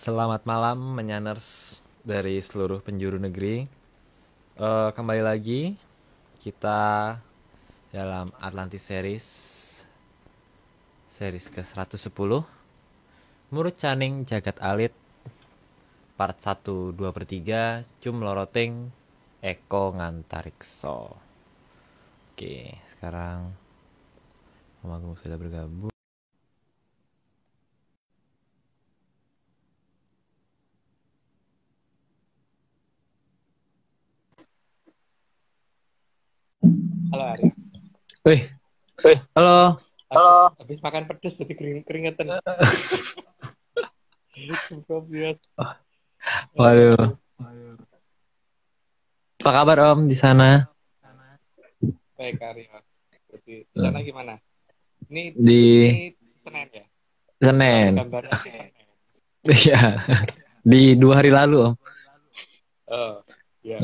Selamat malam menyaners dari seluruh penjuru negeri. Kembali lagi kita dalam Atlantis series ke-110 Murut Caning Jagat Alit part 1 2 per 3 Cum Loroting Eko Ngantarikso. Oke, sekarang Om Agung sudah bergabung. Halo Arya. Wih, halo. Habis makan pedes jadi keringetan. Waduh. Apa kabar Om di sana? Baik Arya. Jadi di sana gimana? Ini Di Senin ya? Senin. Gambarnya Senin. Iya. Di 2 hari lalu Om. Oh, ya.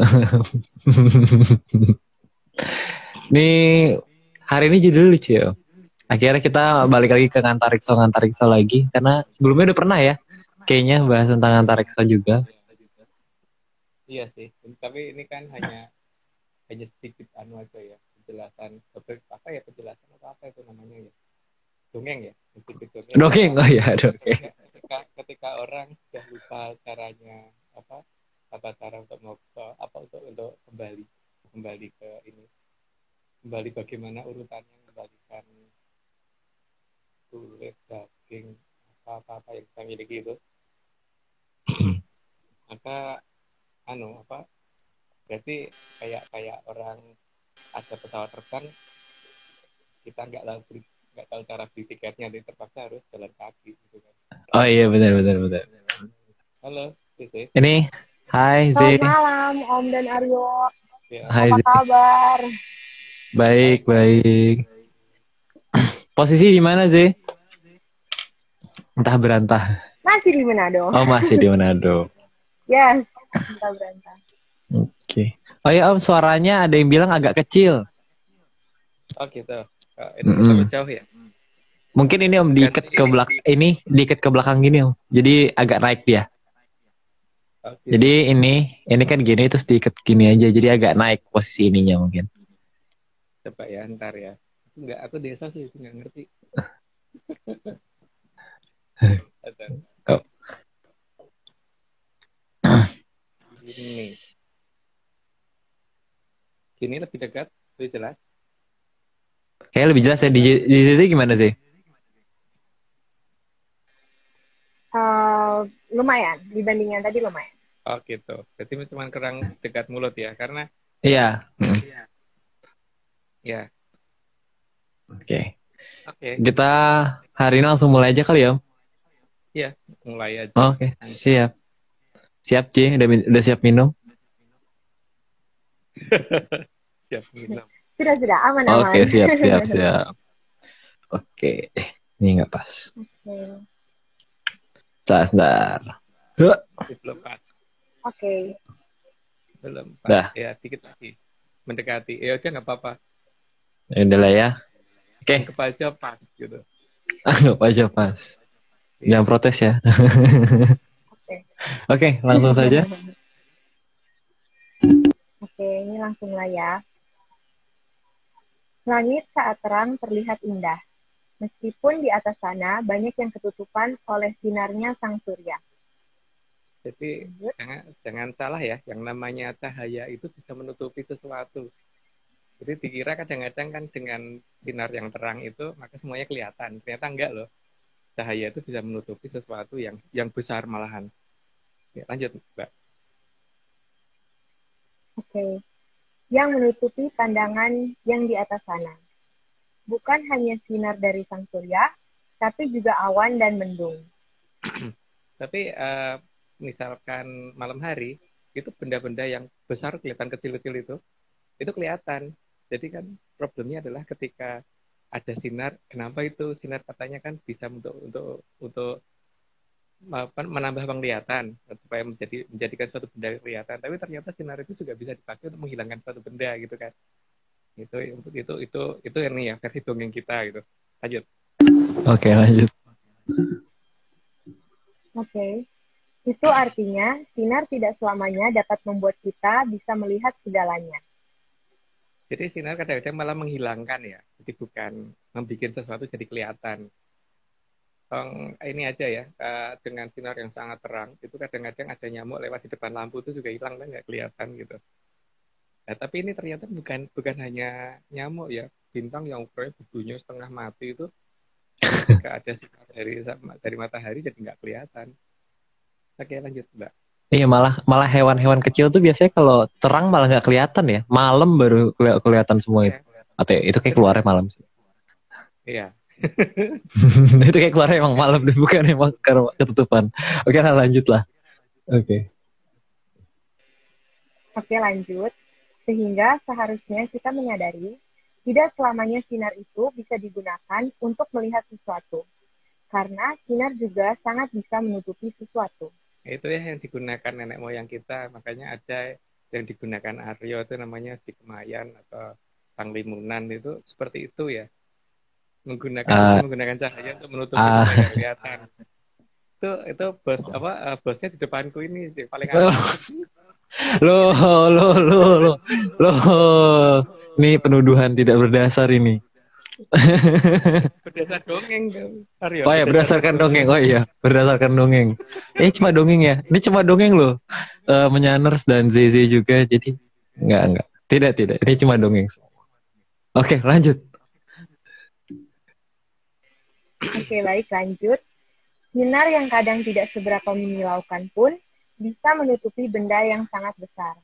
Nih hari ini judul lucu ya. Akhirnya kita balik lagi ke Ngantarikso lagi karena sebelumnya udah pernah ya. Kayaknya bahas tentang Ngantarikso juga. Iya sih. Tapi ini kan hanya sedikit aja ya. Penjelasan penjelasan apa itu namanya ya? Dongeng ya. Sedikit dongeng. Dongeng, oh ya dongeng. Ketika orang sudah lupa caranya apa cara untuk kembali ke ini. Kembali bagaimana urutannya kembalikan kulit, daging, apa yang kita miliki itu. Maka berarti kayak orang ada pesawat terbang, kita nggak tahu cara beli tiketnya, jadi terpaksa harus jalan kaki gitu kan. Oh iya benar. Halo Cici. Ini hai Z. Selamat malam Om dan Aryo. Ya. Hai Apa Z. kabar? Baik. Posisi di mana Z? Entah berantah. Masih di Manado. Oh masih di Manado. Yes, entah berantah. Oke. Oh ya Om, suaranya ada yang bilang agak kecil. Oh gitu. Ini terlalu jauh ya? Mungkin ini Om diikat ke belakang gini Om. Jadi agak naik dia. Oh, gitu. Jadi ini kan gini terus diikat gini aja. Jadi agak naik posisi ininya mungkin. Coba ya ntar ya. Aku desa sih nggak ngerti. Oh. Gini lebih dekat, lebih jelas. Kayaknya lebih jelas ya di sisi gimana sih? Lumayan, dibandingkan tadi lumayan. Oh gitu. Berarti cuma kurang dekat mulut ya, karena Iya. Ya. Oke. Kita hari ini langsung mulai aja kali ya Om? Iya, mulai aja. Oke, siap. Siap C, udah siap minum? Siap minum. Sudah aman. Oke, siap. Oke, ini nggak pas. Sebentar. Belum pas. Oke. Belum pas. Dah. Ya, dikit lagi. Mendekati. Ya udah nggak apa-apa. Ya udah lah ya. Oke. Anggap aja pas gitu. Anggap aja pas. Jangan protes ya. Oke, langsung saja. Oke, ini langsung lah ya. Langit saat terang terlihat indah. Meskipun di atas sana banyak yang ketutupan oleh sinarnya sang surya. Jadi jangan salah ya, yang namanya cahaya itu bisa menutupi sesuatu. Jadi dikira kadang-kadang kan dengan sinar yang terang itu maka semuanya kelihatan. Ternyata enggak loh. Cahaya itu bisa menutupi sesuatu yang besar malahan. Ya, lanjut Mbak. Oke. Yang menutupi pandangan yang di atas sana. Bukan hanya sinar dari sang surya, tapi juga awan dan mendung. Tapi misalkan malam hari, itu benda-benda yang besar kelihatan kecil-kecil itu kelihatan. Jadi kan problemnya adalah ketika ada sinar, kenapa itu sinar katanya kan bisa untuk menambah penglihatan supaya menjadikan suatu benda kelihatan, tapi ternyata sinar itu juga bisa dipakai untuk menghilangkan suatu benda gitu kan. Itu ini ya versi dongeng kita gitu. Lanjut. Oke, lanjut. Oke. Itu artinya sinar tidak selamanya dapat membuat kita bisa melihat segalanya. Jadi sinar kadang-kadang malah menghilangkan ya. Jadi bukan membuat sesuatu jadi kelihatan. Ini aja ya, dengan sinar yang sangat terang, itu kadang-kadang ada nyamuk lewat di depan lampu itu juga hilang kan, nggak kelihatan gitu. Nah, tapi ini ternyata bukan hanya nyamuk ya, bintang yang ukurannya bulunya setengah mati itu ketika ada sinar dari matahari jadi nggak kelihatan. Oke, lanjut Mbak. Iya, malah hewan-hewan kecil tuh biasanya kalau terang malah nggak kelihatan ya. Malam baru kelihatan semua itu. Atau itu kayak keluarnya malam sih. Iya. Itu kayak keluarnya emang malam dan bukan emang karena ketutupan. Oke, nah, lanjut lah. Oke. Oke, lanjut. Sehingga seharusnya kita menyadari tidak selamanya sinar itu bisa digunakan untuk melihat sesuatu. Karena sinar juga sangat bisa menutupi sesuatu. Itu ya yang digunakan nenek moyang kita. Makanya ada yang digunakan Aryo itu namanya Sikemayan atau Panglimunan itu seperti itu ya. Menggunakan cahaya untuk menutupi yang kelihatan. Itu bosnya di depanku ini paling atas. Loh. Ini penuduhan tidak berdasar ini. Berdasar dongeng, Aryo. Oh ya, berdasarkan dongeng. Oh iya, berdasarkan dongeng. Cuma dongeng ya. Ini cuma dongeng loh. Menyaners dan ZZ juga. Jadi enggak. Tidak. Ini cuma dongeng. Oke, lanjut. Oke, baik, lanjut. Sinar yang kadang tidak seberapa menyilaukan pun bisa menutupi benda yang sangat besar.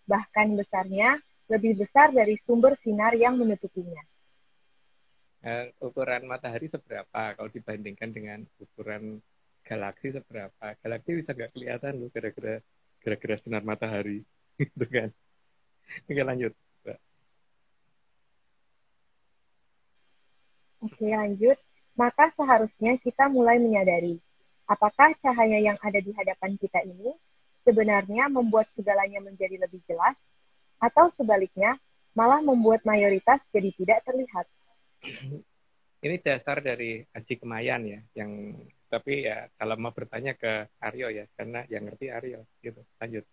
Bahkan besarnya lebih besar dari sumber sinar yang menutupinya. Ukuran matahari seberapa kalau dibandingkan dengan ukuran galaksi seberapa? Galaksi bisa nggak kelihatan loh gara-gara sinar matahari. Gitu kan. Oke, lanjut. Oke, lanjut. Maka seharusnya kita mulai menyadari apakah cahaya yang ada di hadapan kita ini sebenarnya membuat segalanya menjadi lebih jelas, atau sebaliknya malah membuat mayoritas jadi tidak terlihat. Ini dasar dari Aji Kemayan ya, tapi ya kalau mau bertanya ke Aryo ya, karena yang ngerti Aryo gitu. Lanjut.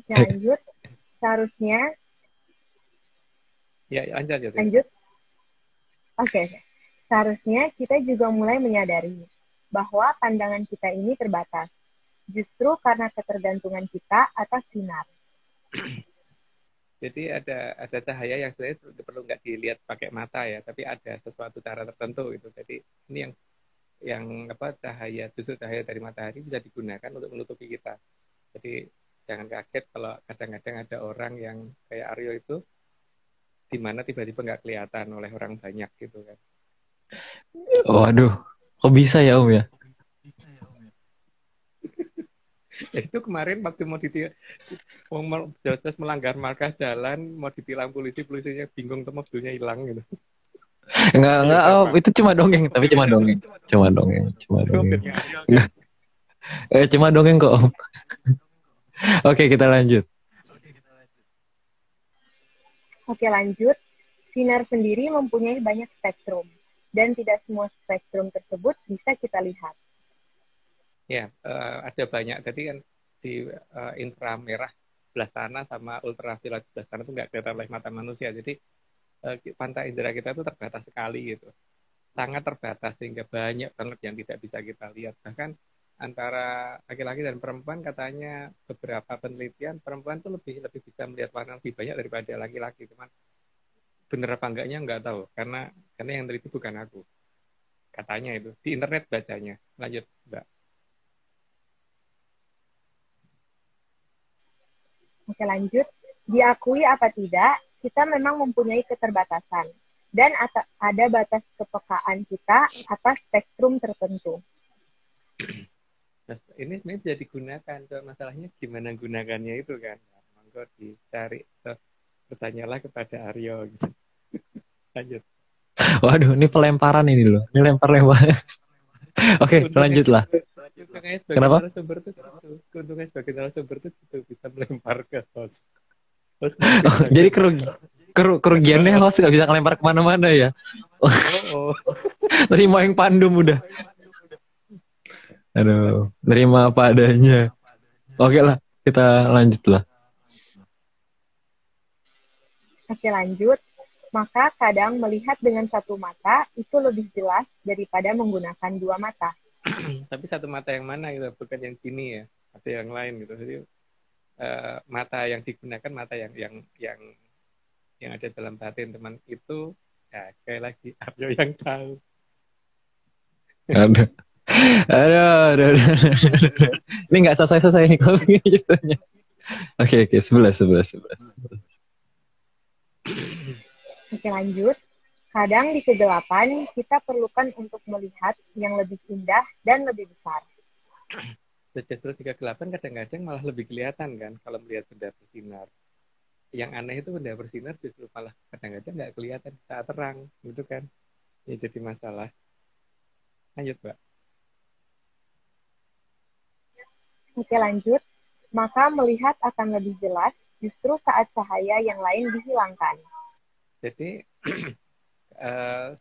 Lanjut. Seharusnya Ya, lanjut. Oke. Seharusnya kita juga mulai menyadari bahwa pandangan kita ini terbatas, justru karena ketergantungan kita atas sinar. Jadi ada cahaya yang sebenarnya perlu nggak dilihat pakai mata ya, tapi ada sesuatu cara tertentu gitu. Jadi ini yang justru cahaya dari matahari bisa digunakan untuk menutupi kita. Jadi jangan kaget kalau kadang-kadang ada orang yang kayak Aryo itu di mana tiba-tiba nggak kelihatan oleh orang banyak gitu kan. Waduh, kok bisa ya Om ya? Itu kemarin waktu mau jelas melanggar markah jalan, mau ditilang polisinya bingung tuh mobilnya hilang gitu. Enggak Om, itu cuma dongeng, tapi cuma dongeng. Cuma dongeng kok Om. Oke, kita lanjut. Oke, lanjut. Sinar sendiri mempunyai banyak spektrum, dan tidak semua spektrum tersebut bisa kita lihat. Ya, ada banyak. Jadi kan di inframerah sebelah sana sama ultraviolet sebelah sana itu nggak kelihatan oleh mata manusia. Jadi pantai indera kita itu terbatas sekali gitu. Sangat terbatas sehingga banyak banget yang tidak bisa kita lihat. Bahkan antara laki-laki dan perempuan katanya beberapa penelitian perempuan tuh lebih bisa melihat warna lebih banyak daripada laki-laki. Cuman bener apa enggaknya nggak tahu karena yang teliti bukan aku. Katanya itu di internet bacanya. Lanjut, Mbak. Oke, lanjut. Diakui apa tidak, kita memang mempunyai keterbatasan dan ada batas kepekaan kita atas spektrum tertentu. Nah, ini sebenarnya bisa digunakan. Masalahnya gimana gunakannya itu kan. Monggo dicari. Bertanyalah kepada Aryo. Gitu. Lanjut. Waduh, ini pelemparan ini loh. Ini lempar-lempar. Oke, lanjutlah. Kenapa? Keuntungan sebagai narasumber itu bisa melempar ke host. Jadi kerugiannya host nggak bisa ngelempar kemana-mana ya? Terima yang pandum udah. Aduh, terima apa adanya. Oke lah, kita lanjut lah. Oke, lanjut. Maka kadang melihat dengan satu mata itu lebih jelas daripada menggunakan dua mata. Tapi satu mata yang mana gitu, bukan yang sini ya, atau yang lain gitu. Jadi mata yang digunakan mata yang ada dalam batin teman itu, ya sekali lagi Aryo yang tahu. Aduh. Aduh. Ini nggak selesai nih kalau begini ceritanya. Oke, 11. Oke, lanjut. Kadang di kegelapan kita perlukan untuk melihat yang lebih indah dan lebih besar. Justru 38 kadang-kadang malah lebih kelihatan kan kalau melihat benda bersinar. Yang aneh itu benda bersinar justru malah kadang-kadang nggak kelihatan saat terang, gitu kan? Ini jadi masalah. Lanjut, Mbak. Oke, lanjut. Maka melihat akan lebih jelas justru saat cahaya yang lain dihilangkan. Jadi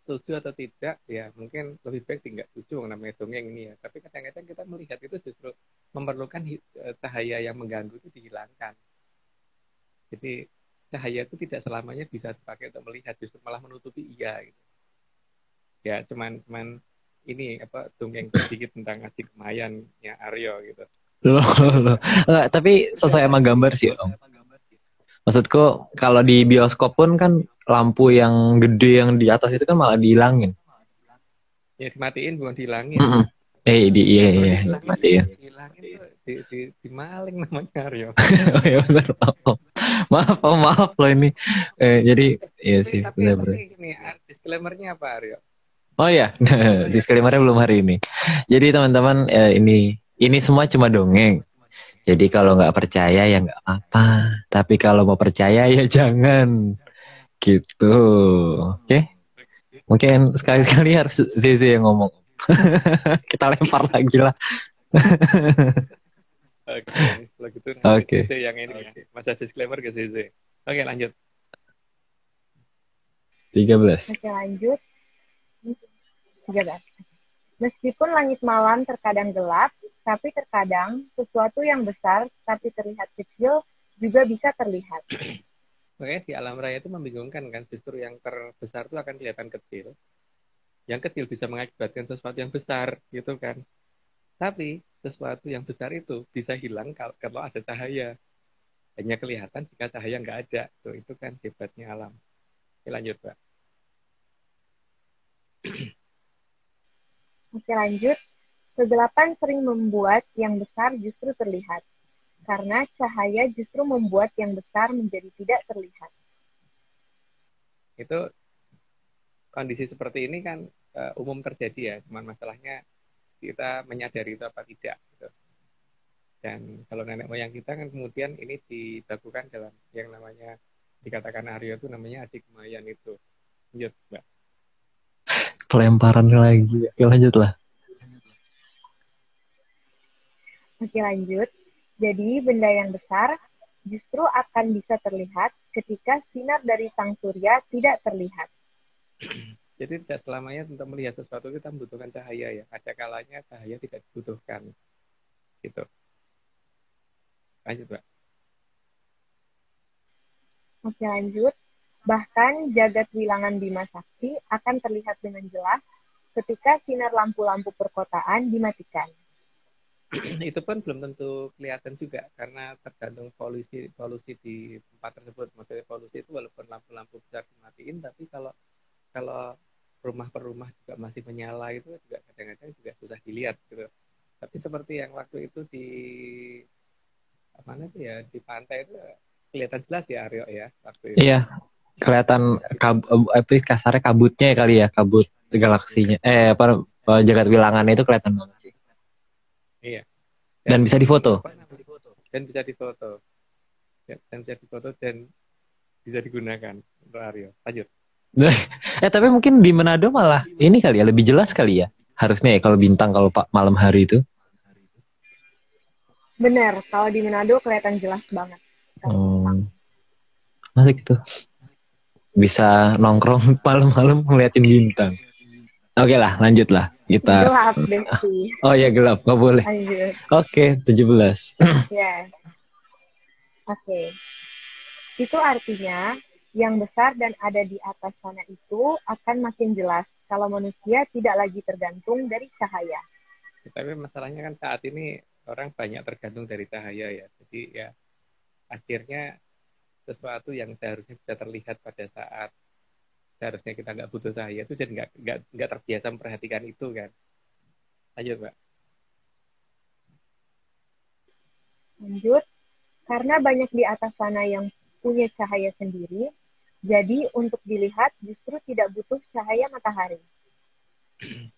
setuju atau tidak ya mungkin lebih baik tidak setuju namanya dongeng ini ya, tapi kadang-kadang kita melihat itu justru memerlukan cahaya yang mengganggu itu dihilangkan. Jadi cahaya itu tidak selamanya bisa dipakai untuk melihat, justru malah menutupi gitu. Ya cuman ini apa dongeng sedikit tentang Aji Kemayannya Aryo gitu. Loh. Enggak, tapi sesuai sama gambar sih Om. Maksudku kalau di bioskop pun kan lampu yang gede yang di atas itu kan malah dihilangin. Ya dimatiin bukan dihilangin. Iya, matiin. Dihilangin tuh dimaling namanya Aryo. Oh ya benar. Maaf loh ini. Jadi iya sih benar. Tapi ini disclaimer-nya apa Aryo? Oh ya, disclaimer-nya belum hari ini. Jadi teman-teman ini semua cuma dongeng. Jadi kalau nggak percaya ya nggak apa-apa. Tapi kalau mau percaya ya jangan. Gitu. Oke? Mungkin sekali-sekali harus Zeze yang ngomong. Kita lempar lagi lah. Oke, kalau gitu Oke. Zeze yang ini. Masa disclaimer ke Zeze. Oke, lanjut. 13. Oke, lanjut. 13. Meskipun langit malam terkadang gelap, tapi terkadang sesuatu yang besar tapi terlihat kecil juga bisa terlihat. Makanya di alam raya itu membingungkan kan, justru yang terbesar itu akan kelihatan kecil. Yang kecil bisa mengakibatkan sesuatu yang besar, gitu kan. Tapi sesuatu yang besar itu bisa hilang kalau ada cahaya. Hanya kelihatan jika cahaya nggak ada. Tuh, itu kan hebatnya alam. Oke, lanjut, Pak. Oke, lanjut. Kegelapan sering membuat yang besar justru terlihat. Karena cahaya justru membuat yang besar menjadi tidak terlihat. Itu kondisi seperti ini kan umum terjadi ya. Cuman masalahnya kita menyadari itu apa tidak. Gitu. Dan kalau nenek moyang kita kan kemudian ini dibakukan dalam yang namanya, dikatakan Aryo itu namanya Aji Kemayan itu. Lanjut, Mbak. Pelemparan lagi. Oke, lanjutlah. Oke, lanjut. Jadi benda yang besar justru akan bisa terlihat ketika sinar dari sang surya tidak terlihat. Jadi tidak selamanya untuk melihat sesuatu kita membutuhkan cahaya ya. Ada kalanya cahaya tidak dibutuhkan. Gitu. Lanjut, Mbak. Oke, lanjut. Bahkan jagat wilangan Bima Sakti akan terlihat dengan jelas ketika sinar lampu-lampu perkotaan dimatikan. Itu pun belum tentu kelihatan juga karena tergantung polusi di tempat tersebut. Maksudnya polusi itu walaupun lampu-lampu besar dimatiin, tapi kalau rumah per rumah juga masih menyala itu juga kadang-kadang juga susah dilihat gitu. Tapi seperti yang waktu itu di mana itu ya, di pantai itu kelihatan jelas ya Aryo ya waktu itu. Iya. Kelihatan kasarnya kabutnya ya kali ya, kabut galaksinya. Jagat wilangannya itu kelihatan banget sih. Iya. Dan bisa difoto. Dan bisa difoto. Ya, dan bisa difoto dan bisa digunakan untuk Aryo. Lanjut. Tapi mungkin di Manado malah ini kali ya, lebih jelas kali ya. Harusnya ya kalau bintang kalau malam hari itu. Benar, kalau di Manado kelihatan jelas banget. Masa gitu? Bisa nongkrong malam-malam ngeliatin bintang. Oke lah, lanjut lah. Kita. Gelap, Besti. Oh ya gelap, nggak boleh. Lanjut. Oke, 17. Ya, oke. Itu artinya yang besar dan ada di atas sana itu akan makin jelas kalau manusia tidak lagi tergantung dari cahaya. Tapi masalahnya kan saat ini orang banyak tergantung dari cahaya ya. Jadi ya akhirnya sesuatu yang seharusnya bisa terlihat pada saat seharusnya kita nggak butuh cahaya itu jadi nggak terbiasa memperhatikan itu kan. Lanjut, Mbak. Lanjut, karena banyak di atas sana yang punya cahaya sendiri, jadi untuk dilihat justru tidak butuh cahaya matahari.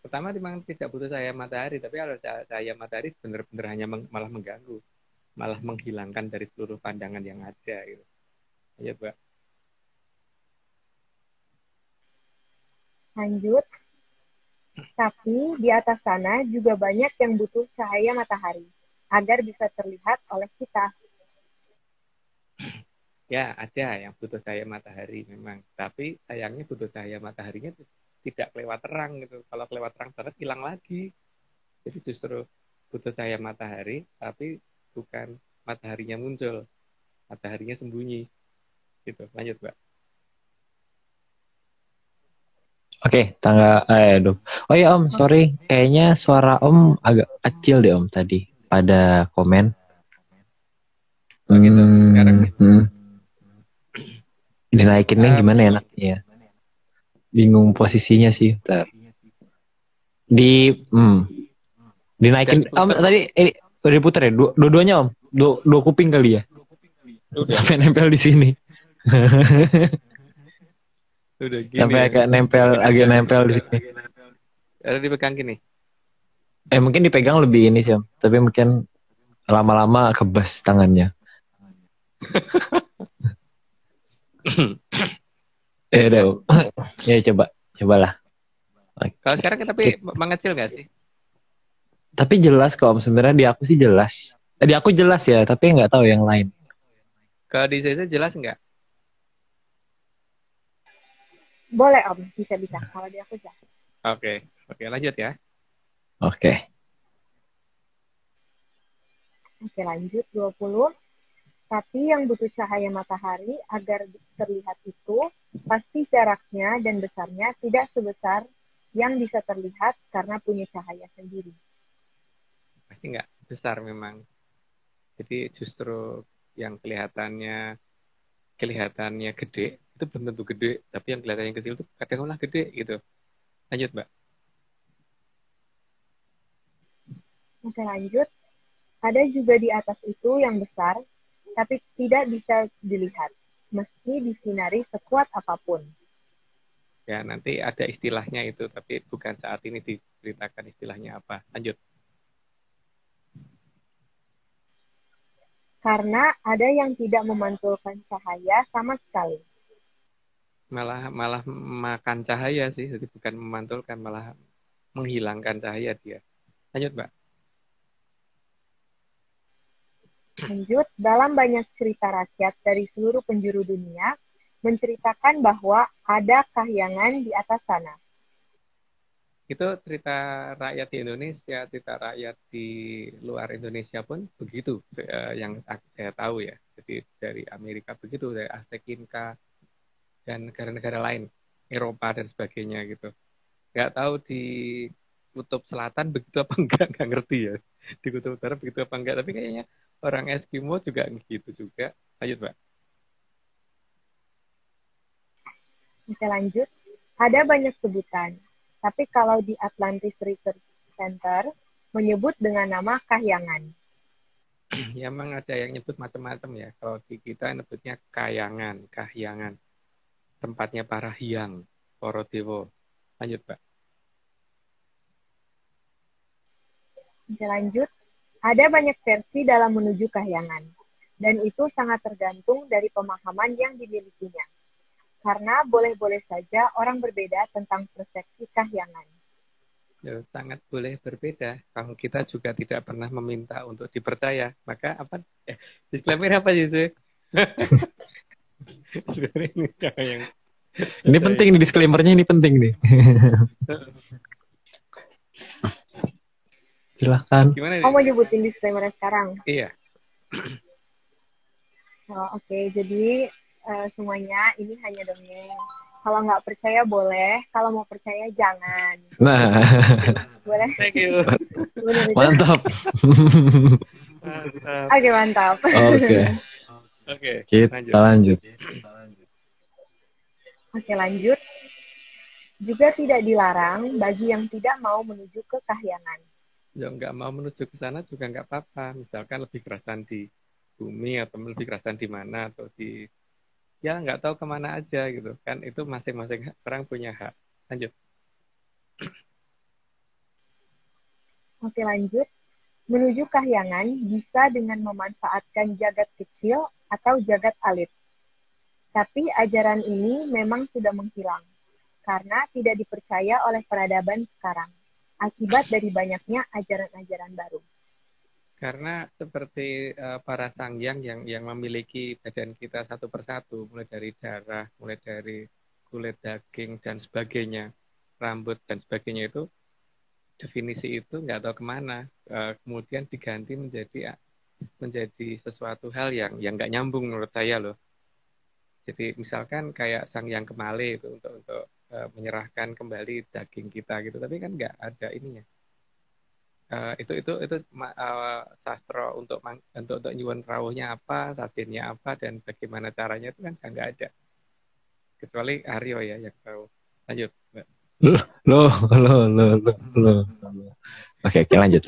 Pertama memang tidak butuh cahaya matahari, tapi kalau cahaya matahari benar-benar hanya malah mengganggu, malah menghilangkan dari seluruh pandangan yang ada gitu. Ya, Mbak. Lanjut, tapi di atas sana juga banyak yang butuh cahaya matahari agar bisa terlihat oleh kita. Ya, ada yang butuh cahaya matahari memang, tapi sayangnya butuh cahaya mataharinya tidak kelewat terang gitu. Kalau kelewat terang banget hilang lagi. Jadi justru butuh cahaya matahari, tapi bukan mataharinya muncul, mataharinya sembunyi. Gitu. Lanjut, Mbak. Oke, aduh. Oh ya Om, sorry. Kayaknya suara Om agak kecil deh Om tadi pada komen. Oh gitu. Sekarang dinaikinnya gimana enaknya? Bingung posisinya sih. Bentar. Dinaikin. Om tadi udah diputer ya? Dua-duanya Om. Dua kuping kali ya? Udah. Sampai nempel di sini. Udah gini. Sampai agak nempel di sini. Ada dipegang gini. Mungkin dipegang lebih ini sih Om. Tapi mungkin lama-lama kebas tangannya. Ya udah. Ya cobalah. Kalau sekarang tapi mengecil nggak sih? Tapi jelas kok Om, sebenarnya di aku sih jelas. Di aku jelas ya, tapi nggak tahu yang lain. Kalau di saya jelas nggak? Boleh Om, bisa. Kalau di aku jelas. Oke, lanjut ya. Oke, lanjut 20. Tapi yang butuh cahaya matahari agar terlihat itu, pasti jaraknya dan besarnya tidak sebesar yang bisa terlihat karena punya cahaya sendiri. Pasti nggak besar memang. Jadi justru yang kelihatannya gede, itu belum tentu gede. Tapi yang kelihatannya kecil itu kadang-kadang gede gitu. Lanjut, Mbak. Oke, lanjut. Ada juga di atas itu yang besar, tapi tidak bisa dilihat, meski disinari sekuat apapun. Ya, nanti ada istilahnya itu, tapi bukan saat ini diceritakan istilahnya apa. Lanjut. Karena ada yang tidak memantulkan cahaya sama sekali. Malah makan cahaya sih, jadi bukan memantulkan, malah menghilangkan cahaya dia. Lanjut, Mbak. Lanjut, dalam banyak cerita rakyat dari seluruh penjuru dunia, menceritakan bahwa ada kahyangan di atas sana. Itu cerita rakyat di Indonesia, cerita rakyat di luar Indonesia pun begitu, yang saya tahu ya. Jadi dari Amerika begitu, dari Aztec Inca, dan negara-negara lain, Eropa dan sebagainya gitu. Nggak tahu di Kutub Selatan begitu apa enggak, nggak ngerti ya. Di Kutub Utara begitu apa enggak, tapi kayaknya orang Eskimo juga gitu juga. Lanjut, Mbak. Oke, lanjut. Ada banyak sebutan, tapi kalau di Atlantis Research Center menyebut dengan nama kahyangan. Ya emang ada yang nyebut macam-macam ya. Kalau di kita nyebutnya kahyangan. Tempatnya para hyang, para dewa. Lanjut, Mbak. Oke, lanjut. Ada banyak versi dalam menuju kahyangan, dan itu sangat tergantung dari pemahaman yang dimilikinya. Karena boleh-boleh saja orang berbeda tentang persepsi kahyangan. Ya, sangat boleh berbeda. Kalau kita juga tidak pernah meminta untuk dipercaya, maka apa? Disclaimer apa sih? Yang Ini penting nih, disclaimer-nya ini penting nih. Silahkan. Gimana Oh, nih? mau nyebutin disclaimer sekarang? Iya. Oh, oke. Jadi semuanya ini hanya dongeng. Kalau nggak percaya boleh, kalau mau percaya jangan. Nah, Boleh? Thank you. Benar itu? mantap. Mantap. Oke, mantap. Oke, Oke, kita lanjut. lanjut. Oke, lanjut. Juga tidak dilarang bagi yang tidak mau menuju ke kahyangan. Ya nggak mau menuju ke sana juga nggak apa-apa. Misalkan lebih kerasan di bumi atau lebih kerasan di mana atau di ya nggak tahu kemana aja gitu kan, itu masing-masing orang punya hak. Lanjut. Oke, lanjut. Menuju kahyangan bisa dengan memanfaatkan jagat kecil atau jagat alit. Tapi ajaran ini memang sudah menghilang karena tidak dipercaya oleh peradaban sekarang akibat dari banyaknya ajaran-ajaran baru. Karena seperti para sangyang yang memiliki badan kita satu persatu, mulai dari darah, mulai dari kulit, daging dan sebagainya, rambut dan sebagainya, itu definisi itu nggak tahu kemana. Kemudian diganti menjadi sesuatu hal yang nggak nyambung menurut saya loh. Jadi misalkan kayak sang yang kemale itu untuk menyerahkan kembali daging kita gitu, tapi kan nggak ada ininya. Itu sastra untuk nyuwun rawuhnya apa, satinnya apa, dan bagaimana caranya itu kan nggak ada. Kecuali Aryo ya yang tahu. Lanjut, Mbak. Loh, loh. Oke, lanjut.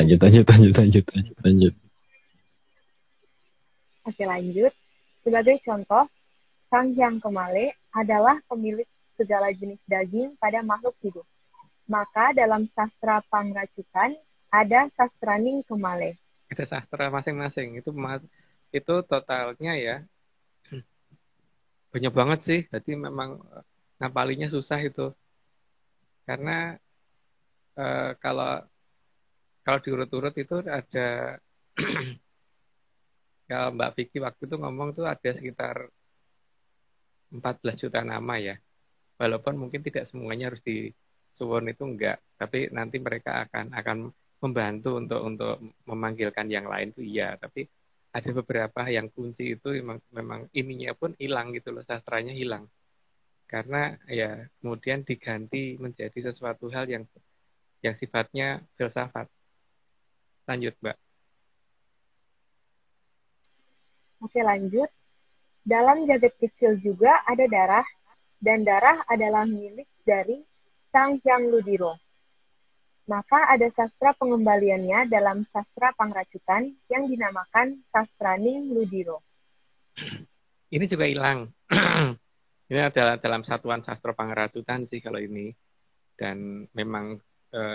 Oke, lanjut. Sebagai contoh, Sang Hyang Kemale adalah pemilik segala jenis daging pada makhluk hidup. Maka dalam sastra pangracutan ada sastraning Kemale. Ada sastra masing-masing. Itu totalnya ya banyak banget sih. Jadi memang ngapalinya susah itu. Karena kalau diurut-urut itu ada ya Mbak Vicky waktu itu ngomong tuh ada sekitar 14 juta nama ya. Walaupun mungkin tidak semuanya harus disuwun, itu enggak, tapi nanti mereka akan membantu untuk memanggilkan yang lain tuh iya, tapi ada beberapa yang kunci itu memang ininya pun hilang gitu loh, sastranya hilang. Karena ya kemudian diganti menjadi sesuatu hal yang sifatnya filsafat. Lanjut, Mbak. Oke, lanjut. Dalam jagat kecil juga ada darah, dan darah adalah milik dari Sang Hyang Ludiro. Maka ada sastra pengembaliannya dalam sastra pangracutan yang dinamakan Sastraning Ludiro. Ini juga hilang. Ini adalah dalam satuan sastra pangracutan sih kalau ini. Dan memang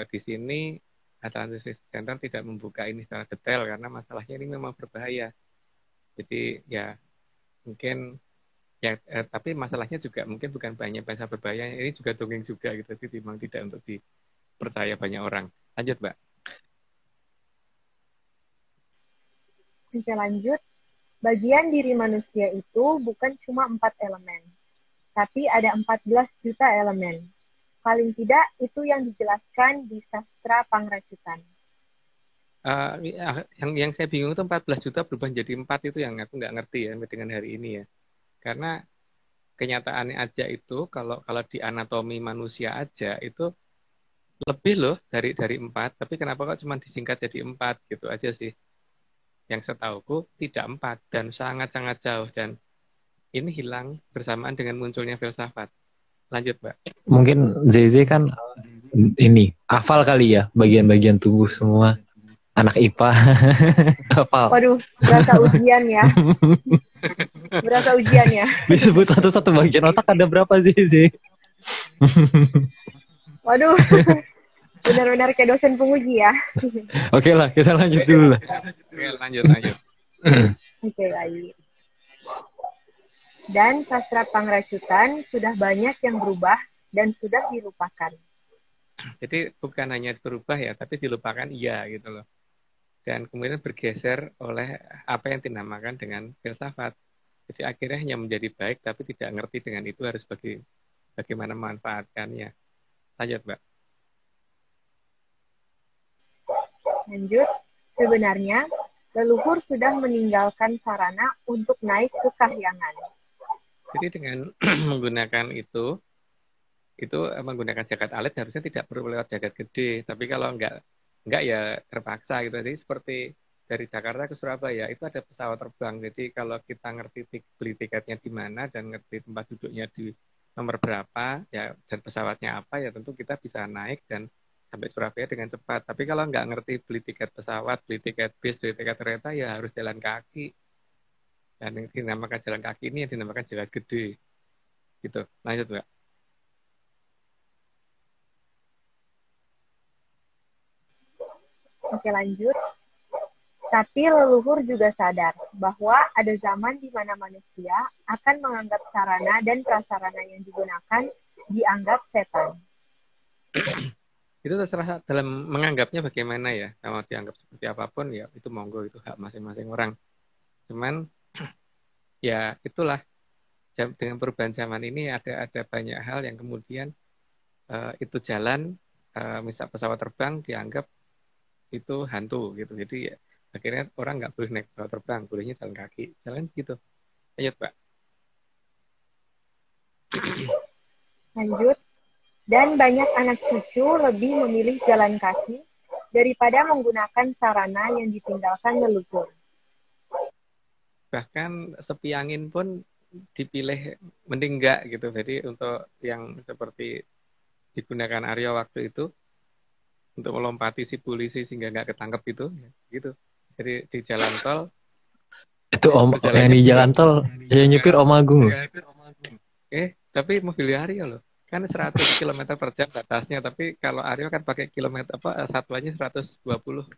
di sini Atlantis Center tidak membuka ini secara detail karena masalahnya ini memang berbahaya. Jadi ya mungkin ya tapi masalahnya juga mungkin bukan banyak bahasa berbahaya, ini juga dongeng juga gitu. Jadi memang tidak untuk dipercaya banyak orang. Lanjut, Mbak. Oke, lanjut. Bagian diri manusia itu bukan cuma 4 elemen, tapi ada 14 juta elemen. Paling tidak itu yang dijelaskan di sastra pangracutan. Yang saya bingung itu 14 juta berubah jadi 4 itu yang aku nggak ngerti ya dengan hari ini ya. Karena kenyataannya aja itu kalau di anatomi manusia aja itu lebih loh dari 4, tapi kenapa kok cuma disingkat jadi 4 gitu aja sih. Yang setauku tidak 4 dan sangat-sangat jauh, dan ini hilang bersamaan dengan munculnya filsafat. Lanjut, Mbak. Mungkin ZZ kan ini hafal kali ya bagian-bagian tubuh semua. Anak IPA. Hafal. Waduh, berasa ujian ya. Berasa ujian ya. Disebut satu-satu bagian otak ada berapa ZZ? Waduh, benar-benar kayak dosen penguji ya. Oke lah, kita lanjut dulu lah. Oke, lanjut. Oke, baik. Dan sastra pangracutan sudah banyak yang berubah dan sudah dilupakan. Jadi bukan hanya berubah ya, tapi dilupakan iya gitu loh. Dan kemudian bergeser oleh apa yang dinamakan dengan filsafat. Jadi akhirnya hanya menjadi baik, tapi tidak ngerti dengan itu harus bagaimana memanfaatkannya. Lanjut, Mbak. Lanjut, sebenarnya leluhur sudah meninggalkan sarana untuk naik ke kahyangan. Jadi dengan menggunakan itu menggunakan jagat alit harusnya tidak perlu lewat jagat gede. Tapi kalau enggak ya terpaksa gitu. Jadi seperti dari Jakarta ke Surabaya itu ada pesawat terbang. Jadi kalau kita ngerti beli tiketnya di mana dan ngerti tempat duduknya di nomor berapa ya dan pesawatnya apa ya tentu kita bisa naik dan sampai Surabaya dengan cepat. Tapi kalau nggak ngerti beli tiket pesawat, beli tiket bis, beli tiket kereta ya harus jalan kaki. Dan yang dinamakan jalan kaki ini yang dinamakan jalan gede. Gitu. Lanjut, Mbak. Oke, lanjut. Tapi leluhur juga sadar bahwa ada zaman di mana manusia akan menganggap sarana dan prasarana yang digunakan dianggap setan. Itu terserah dalam menganggapnya bagaimana ya. Kalau dianggap seperti apapun ya itu monggo, itu hak masing-masing orang. Cuman ya itulah dengan perubahan zaman ini ada banyak hal yang kemudian itu jalan misal pesawat terbang dianggap itu hantu gitu. Jadi ya, akhirnya orang nggak boleh naik pesawat terbang, bolehnya jalan kaki, jalan gitu. Lanjut, Pak. Lanjut. Dan banyak anak cucu lebih memilih jalan kaki daripada menggunakan sarana yang ditinggalkan leluhur. Bahkan sepi angin pun dipilih mending enggak gitu. Jadi untuk yang seperti digunakan Aryo waktu itu untuk melompati si polisi sehingga nggak ketangkep itu, ya, gitu. Jadi di jalan tol Itu yang di jalan tol yang nyupir Om Agung loh. Tapi mobilnya Aryo loh. Kan 100 km per jam batasnya, tapi kalau Aryo kan pakai kilometer satuannya 120 180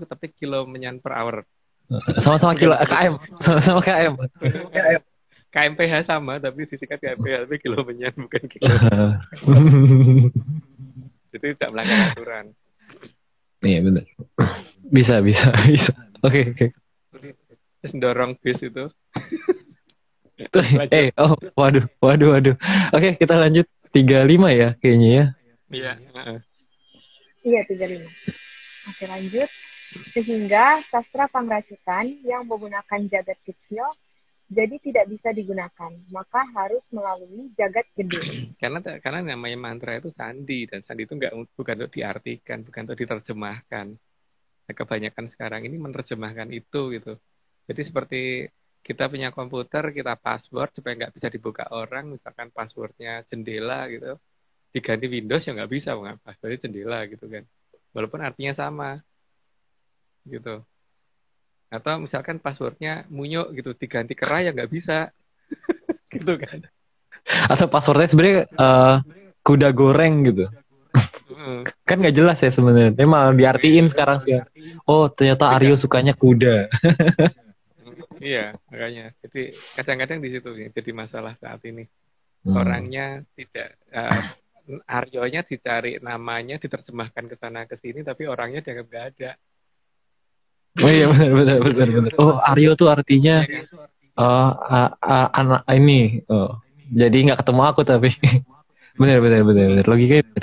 tapi kilometer per hour. Sama-sama kilo KM, sama-sama KM. KMPH sama tapi disingkat KMPH tapi kilometer bukan kilo. Jadi tidak melanggar aturan. Iya benar. Bisa. Oke. Terus dorong bis itu. Waduh. Oke, kita lanjut 35 ya kayaknya ya. Iya. Iya, 35. Oke, lanjut. Sehingga sastra pengracutan yang menggunakan jagat kecil jadi tidak bisa digunakan, maka harus melalui jagat gede. Karena namanya mantra itu sandi, dan sandi itu bukan untuk diartikan, bukan untuk diterjemahkan. Nah, kebanyakan sekarang ini menerjemahkan itu gitu. Jadi seperti kita punya komputer, kita password supaya nggak bisa dibuka orang, misalkan passwordnya jendela gitu, diganti Windows ya nggak bisa, passwordnya jendela gitu kan. Walaupun artinya sama gitu. Atau misalkan passwordnya Munyo gitu, diganti Kera ya nggak bisa. Gitu kan. Atau passwordnya sebenarnya kuda goreng gitu. Kan nggak jelas ya sebenarnya. Memang diartiin sekarang sih. Oh, ternyata Aryo sukanya kuda. Iya, makanya. Jadi kadang-kadang di situ jadi masalah saat ini. Orangnya tidak Aryonya dicari namanya, diterjemahkan ke sana ke sini, tapi orangnya dianggap nggak ada. Oh iya benar. Oh, Aryo tuh artinya anak ini. Oh, jadi nggak ketemu aku tapi benar. Logikanya.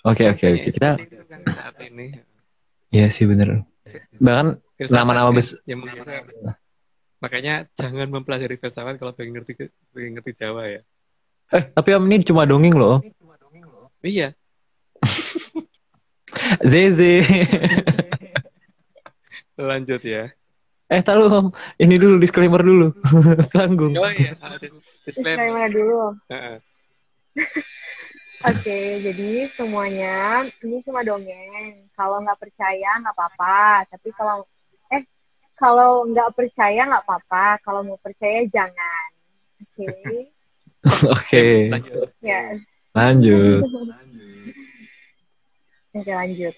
Oke. Kita saat ini. Iya sih benar. Bahkan nama-nama besar. Makanya jangan mempelajari filsafat kalau pengen ngerti Jawa ya. Tapi Om ini cuma dongeng loh. Iya. Zeze. Lanjut ya. Tahu Om, ini dulu disclaimer dulu. Tanggung. Oh iya, disclaimer dulu. Oke, jadi semuanya ini cuma dongeng. Kalau nggak percaya nggak apa-apa. Tapi kalau nggak percaya nggak apa-apa. Kalau mau percaya jangan. Oke. Lanjut. Ya. Lanjut. Oke, lanjut.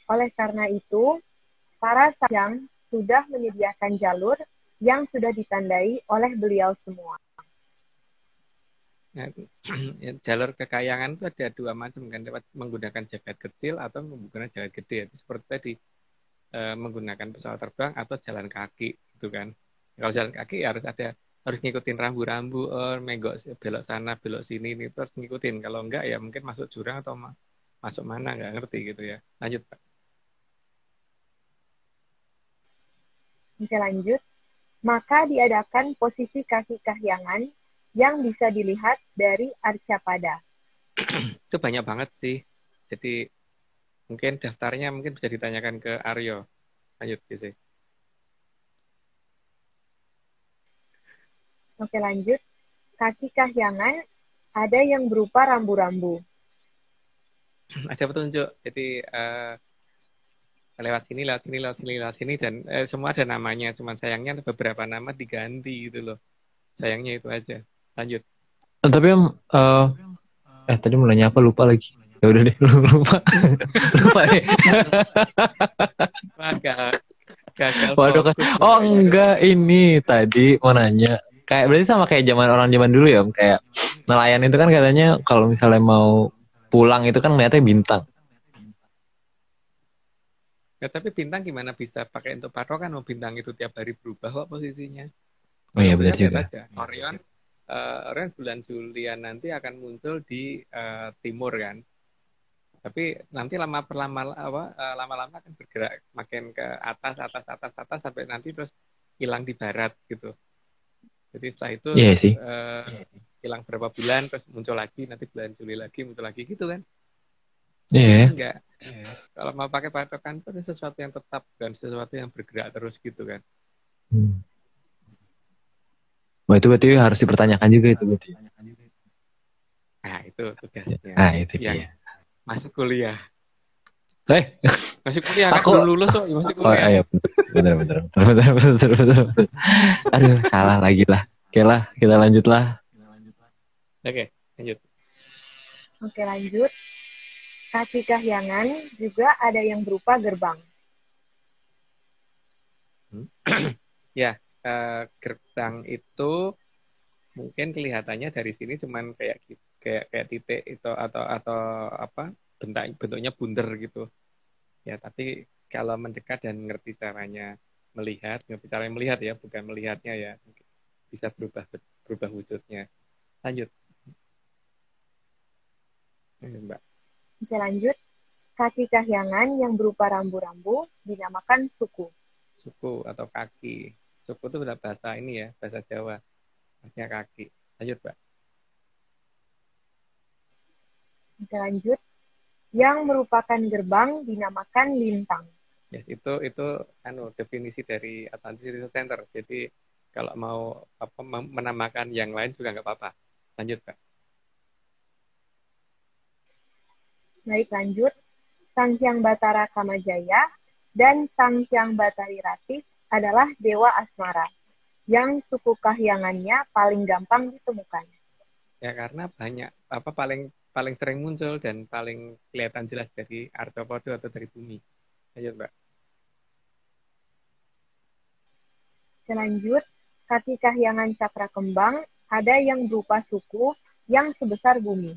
Oleh karena itu, para sang sudah menyediakan jalur yang sudah ditandai oleh beliau semua. Nah, jalur kekayangan itu ada dua macam kan, lewat menggunakan jagat kecil atau menggunakan jagat gede. Seperti tadi menggunakan pesawat terbang atau jalan kaki, gitu kan. Kalau jalan kaki ya harus ada harus ngikutin rambu-rambu, belok sana, belok sini, ini terus ngikutin. Kalau enggak ya mungkin masuk jurang atau masuk mana nggak ngerti gitu ya. Lanjut Pak. Oke, lanjut. Maka diadakan posisi kaki kahyangan yang bisa dilihat dari Arcapada. Itu banyak banget sih. Jadi mungkin daftarnya mungkin bisa ditanyakan ke Aryo. Lanjut gitu. Oke, lanjut. Kaki kahyangan ada yang berupa rambu-rambu. Ada petunjuk. Jadi lewat sini, lewat sini, lewat sini, lewat sini, dan semua ada namanya. Cuman sayangnya ada beberapa nama diganti gitu loh. Sayangnya itu aja. Lanjut. Tapi tadi mau nanya apa, lupa lagi. Ya udah deh, lupa. Lupa deh. Gagal Waduh kan. fokus. Oh enggak, ini tadi mau nanya. Kayak berarti sama kayak orang zaman dulu ya, Om. Kayak nelayan itu kan katanya kalau misalnya mau pulang itu kan ngeliatnya bintang. Ya, tapi bintang gimana bisa pakai untuk patokan? Mau bintang itu tiap hari berubah kok posisinya. Oh iya Kalau benar bisa lihat juga. aja. Orion bulan Julian nanti akan muncul di timur kan. Tapi nanti lama-lama akan bergerak makin ke atas sampai nanti terus hilang di barat gitu. Jadi setelah itu Iya sih. hilang berapa bulan terus muncul lagi, nanti bulan Juli lagi muncul lagi gitu kan. Iya. Enggak. Kalau mau pakai patokan itu sesuatu yang tetap dan sesuatu yang bergerak terus gitu kan. Wah itu berarti harus dipertanyakan juga itu berarti. Nah itu tugasnya. Nah itu yang dia. masuk kuliah. Masuk kuliah kan aku belum lulus kok, masih oh kuliah. iya bener. Aduh salah lagi lah. Oke lah kita lanjut lah. Oke, lanjut. Oke, lanjut. Kaki kahyangan juga ada yang berupa gerbang. Ya, gerbang itu mungkin kelihatannya dari sini cuman kayak titik itu atau apa bentuknya bundar gitu. Ya, tapi kalau mendekat dan ngerti caranya melihat ya, bukan melihatnya ya, bisa berubah wujudnya. Lanjut. Mbak. Oke, lanjut. Kaki kahyangan yang berupa rambu-rambu dinamakan suku. Suku atau kaki. Suku itu udah bahasa ini ya, bahasa Jawa. Artinya kaki. Lanjut, Mbak. Oke, lanjut. Yang merupakan gerbang dinamakan lintang. Yes, itu definisi dari Atlantis Research Center. Jadi kalau mau menamakan yang lain juga nggak apa-apa. Lanjut, Pak. Baik, lanjut. Sang Hyang Batara Kamajaya dan Sang Hyang Batari Ratih adalah dewa asmara yang suku kahyangannya paling gampang ditemukan. Ya karena banyak paling sering muncul dan paling kelihatan jelas dari arthropoda atau dari bumi. Lanjut, Mbak. Selanjut, kaki kahyangan cakra kembang ada yang berupa suku yang sebesar bumi.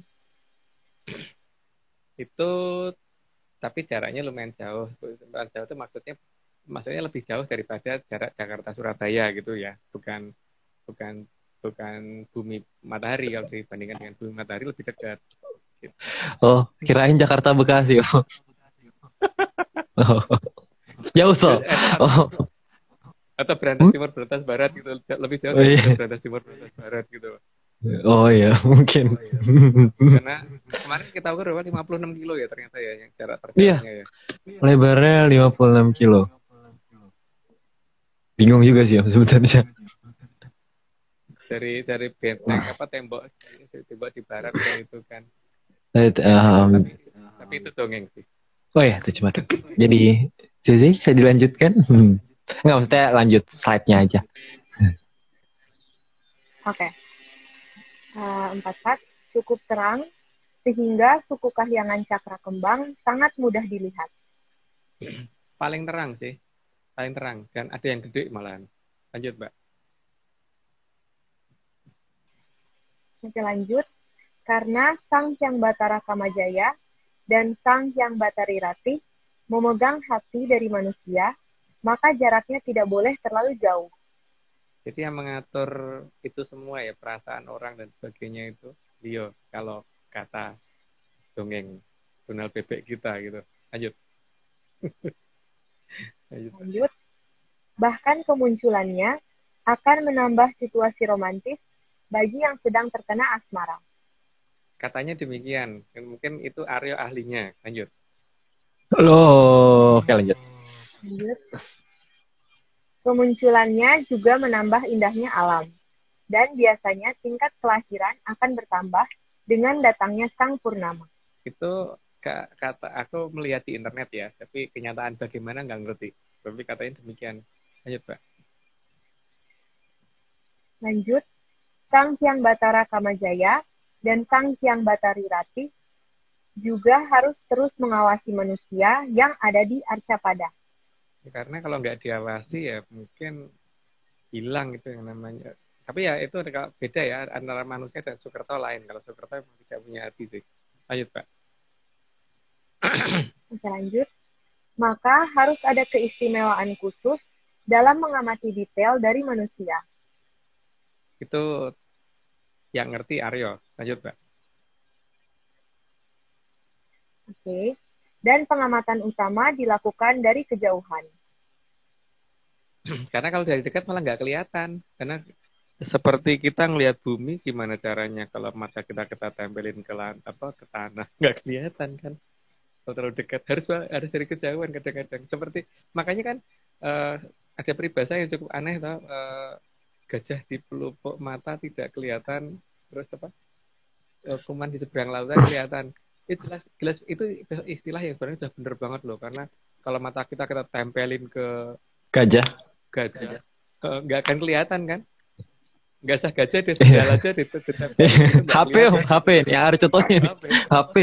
Itu tapi jaraknya lumayan jauh. Lumayan jauh itu maksudnya lebih jauh daripada jarak Jakarta Surabaya gitu ya. Bukan bumi matahari, kalau dibandingkan dengan bumi matahari lebih dekat. Gitu. Oh, kirain Jakarta Bekasi. Oh. Jauh toh. Oh. Atau Berantas Timur, Berantas Barat gitu, lebih jauh dari Berantas Timur, Berantas Barat gitu. Oh iya, mungkin. Karena kemarin kita ukur 56 kilo ya ternyata ya yang jarak terjauhnya ya. Lebarnya 56 kilo. Bingung juga sih sebenarnya. Dari benteng tembok di barat kayak itu kan. Tapi itu dongeng sih. Oh ya, itu cuma. Jadi, Zizi bisa dilanjutkan? Nggak, maksudnya lanjut slide-nya aja. Oke. 44 cukup terang sehingga suku kahyangan cakra kembang sangat mudah dilihat. Paling terang sih. Paling terang. Dan ada yang gede malahan. Lanjut, Mbak. Oke, lanjut. Karena Sang Hyang Batara Kamajaya dan Sang Hyang Batari Ratih memegang hati dari manusia, maka jaraknya tidak boleh terlalu jauh. Jadi yang mengatur itu semua ya, perasaan orang dan sebagainya itu Leo, kalau kata dongeng jurnal bebek kita gitu. Lanjut. Lanjut. Lanjut, bahkan kemunculannya akan menambah situasi romantis bagi yang sedang terkena asmara. Katanya demikian. Mungkin itu Aryo ahlinya. Lanjut. Loh, oke lanjut. Lanjut, kemunculannya juga menambah indahnya alam. Dan biasanya tingkat kelahiran akan bertambah dengan datangnya sang purnama. Itu kata aku melihat di internet ya, tapi kenyataan bagaimana nggak ngerti. Tapi katanya demikian. Lanjut, Pak. Lanjut, Sang Hyang Batara Kamajaya dan Sang Hyang Batari Ratih juga harus terus mengawasi manusia yang ada di Arcapada. Karena kalau nggak diawasi ya mungkin hilang itu yang namanya. Tapi ya itu beda ya antara manusia dan Sukerto lain. Kalau Sukerto memang tidak punya hati sih. Lanjut, Pak. Oke, lanjut. Maka harus ada keistimewaan khusus dalam mengamati detail dari manusia. Itu yang ngerti Aryo. Lanjut, Pak. Oke. Dan pengamatan utama dilakukan dari kejauhan. Karena kalau dari dekat malah nggak kelihatan. Karena seperti kita ngelihat bumi, gimana caranya kalau mata kita tempelin ke tanah, nggak kelihatan kan? Kalau terlalu dekat harus dari kejauhan kadang-kadang. Seperti makanya kan ada peribahasa yang cukup aneh, tau? Gajah di pelupuk mata tidak kelihatan, terus apa? Kuman di seberang lautan kelihatan. Itu jelas itu istilah yang sebenarnya sudah benar banget loh, karena kalau mata kita tempelin ke Gajah. gajah, nggak akan kelihatan kan? Nggak usah gajah deh, sendal aja HP ini yang ada contohnya nih. HP.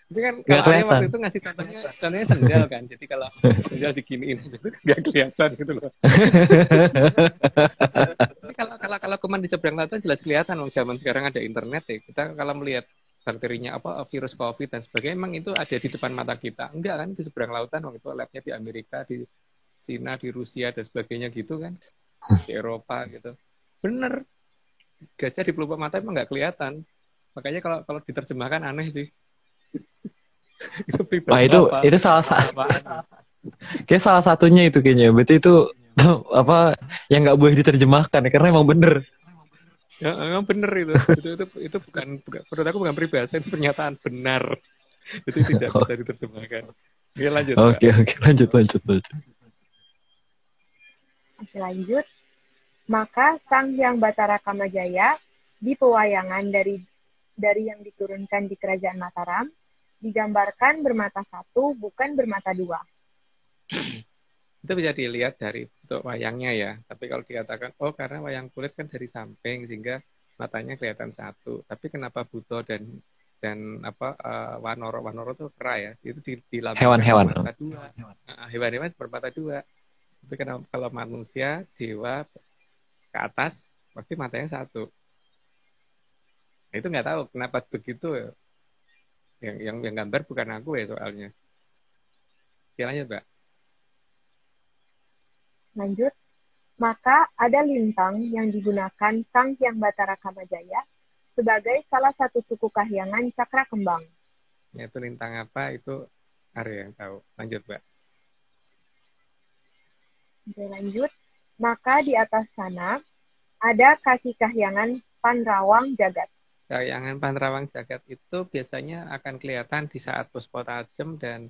Itu kan Nggak kalau Arya kelihatan. waktu itu ngasih contohnya sendal kan, jadi kalau sendal diginiin aja itu nggak kelihatan gitu loh. Tapi kalau kuman di seberang lautan jelas kelihatan. Zaman sekarang ada internet ya, kita kalau melihat bakterinya virus COVID dan sebagainya, emang itu ada di depan mata kita. Enggak kan, di seberang lautan, waktu itu labnya di Amerika, di Cina, di Rusia dan sebagainya gitu kan, di Eropa gitu. Bener, gajah di pelupuk mata emang nggak kelihatan. Makanya kalau diterjemahkan aneh sih. Itu Wah, itu salah satunya itu kayaknya. Berarti itu apa yang nggak boleh diterjemahkan ya, karena emang bener. Ya, memang benar itu bukan menurut aku bukan peribahasa, itu pernyataan benar. Itu tidak bisa diterjemahkan. Oke, lanjut. Oke, lanjut. Oke, lanjut. Maka Sang Hyang Batara Kamajaya di pewayangan dari yang diturunkan di Kerajaan Mataram digambarkan bermata satu, bukan bermata dua. Itu bisa dilihat dari bentuk wayangnya ya. Tapi kalau dikatakan, karena wayang kulit kan dari samping sehingga matanya kelihatan satu. Tapi kenapa Buto dan Wanoro itu kera ya? Itu dilambangkan Hewan-hewan. bermata dua. Hewan-hewan bermata dua. Tapi kalau manusia, dewa ke atas pasti matanya satu. Nah, itu nggak tahu kenapa begitu ya. Yang gambar bukan aku ya soalnya. Ya, lanjut, Mbak. Lanjut. Maka ada lintang yang digunakan Sang Hyang Batara Kamajaya sebagai salah satu suku kahyangan cakra kembang. Ya, itu lintang apa itu Arya yang tahu. Lanjut, Mbak. Oke, lanjut. Maka di atas sana ada kaki kahyangan Panrawang Jagat. Kahyangan Panrawang Jagat itu biasanya akan kelihatan di saat puspa tajam, dan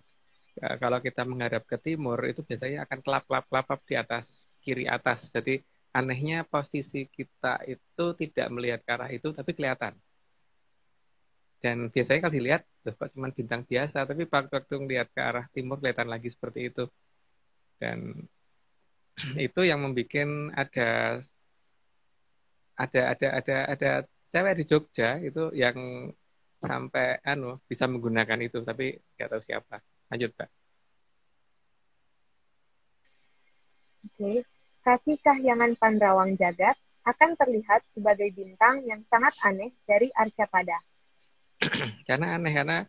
kalau kita menghadap ke timur itu biasanya akan kelap-kelap di atas, kiri atas. Jadi anehnya posisi kita itu tidak melihat ke arah itu tapi kelihatan. Dan biasanya kalau dilihat kok cuma bintang biasa, tapi waktu melihat ke arah timur kelihatan lagi seperti itu. Dan itu yang membuat ada cewek di Jogja itu yang sampai bisa menggunakan itu, tapi nggak tahu siapa. Lanjut, Pak. Oke. Kaki kahyangan Panrawang Jagat akan terlihat sebagai bintang yang sangat aneh dari Arcapada. Karena aneh, karena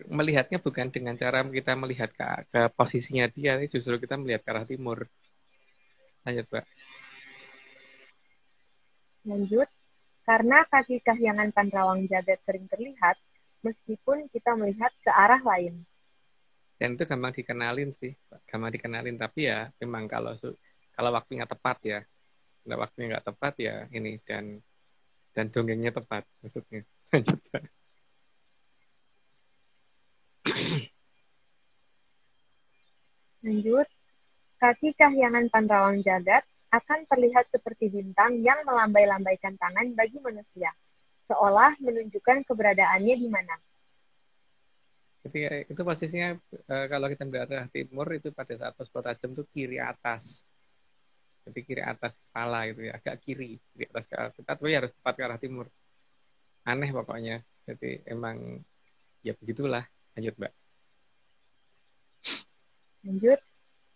melihatnya bukan dengan cara kita melihat ke posisinya dia, justru kita melihat ke arah timur. Lanjut, Pak. Lanjut, karena kaki kahyangan Pandrawang Jagat sering terlihat, meskipun kita melihat ke arah lain. Dan itu gampang dikenalin sih, gampang dikenalin. Tapi ya memang kalau waktunya tepat ya, kalau waktunya nggak tepat ya ini dan dongengnya tepat maksudnya. Lanjut, Pak. Lanjut, kaki kahyangan Pandrawang Jagat akan terlihat seperti bintang yang melambai-lambaikan tangan bagi manusia, seolah menunjukkan keberadaannya di mana. Jadi itu posisinya kalau kita melihat arah timur itu pada saat pos tajam itu kiri atas. Jadi kiri atas kepala itu ya, agak kiri atas ke arah kita, tapi harus tepat ke arah timur. Aneh pokoknya. Jadi emang ya begitulah. Lanjut, Mbak. Lanjut,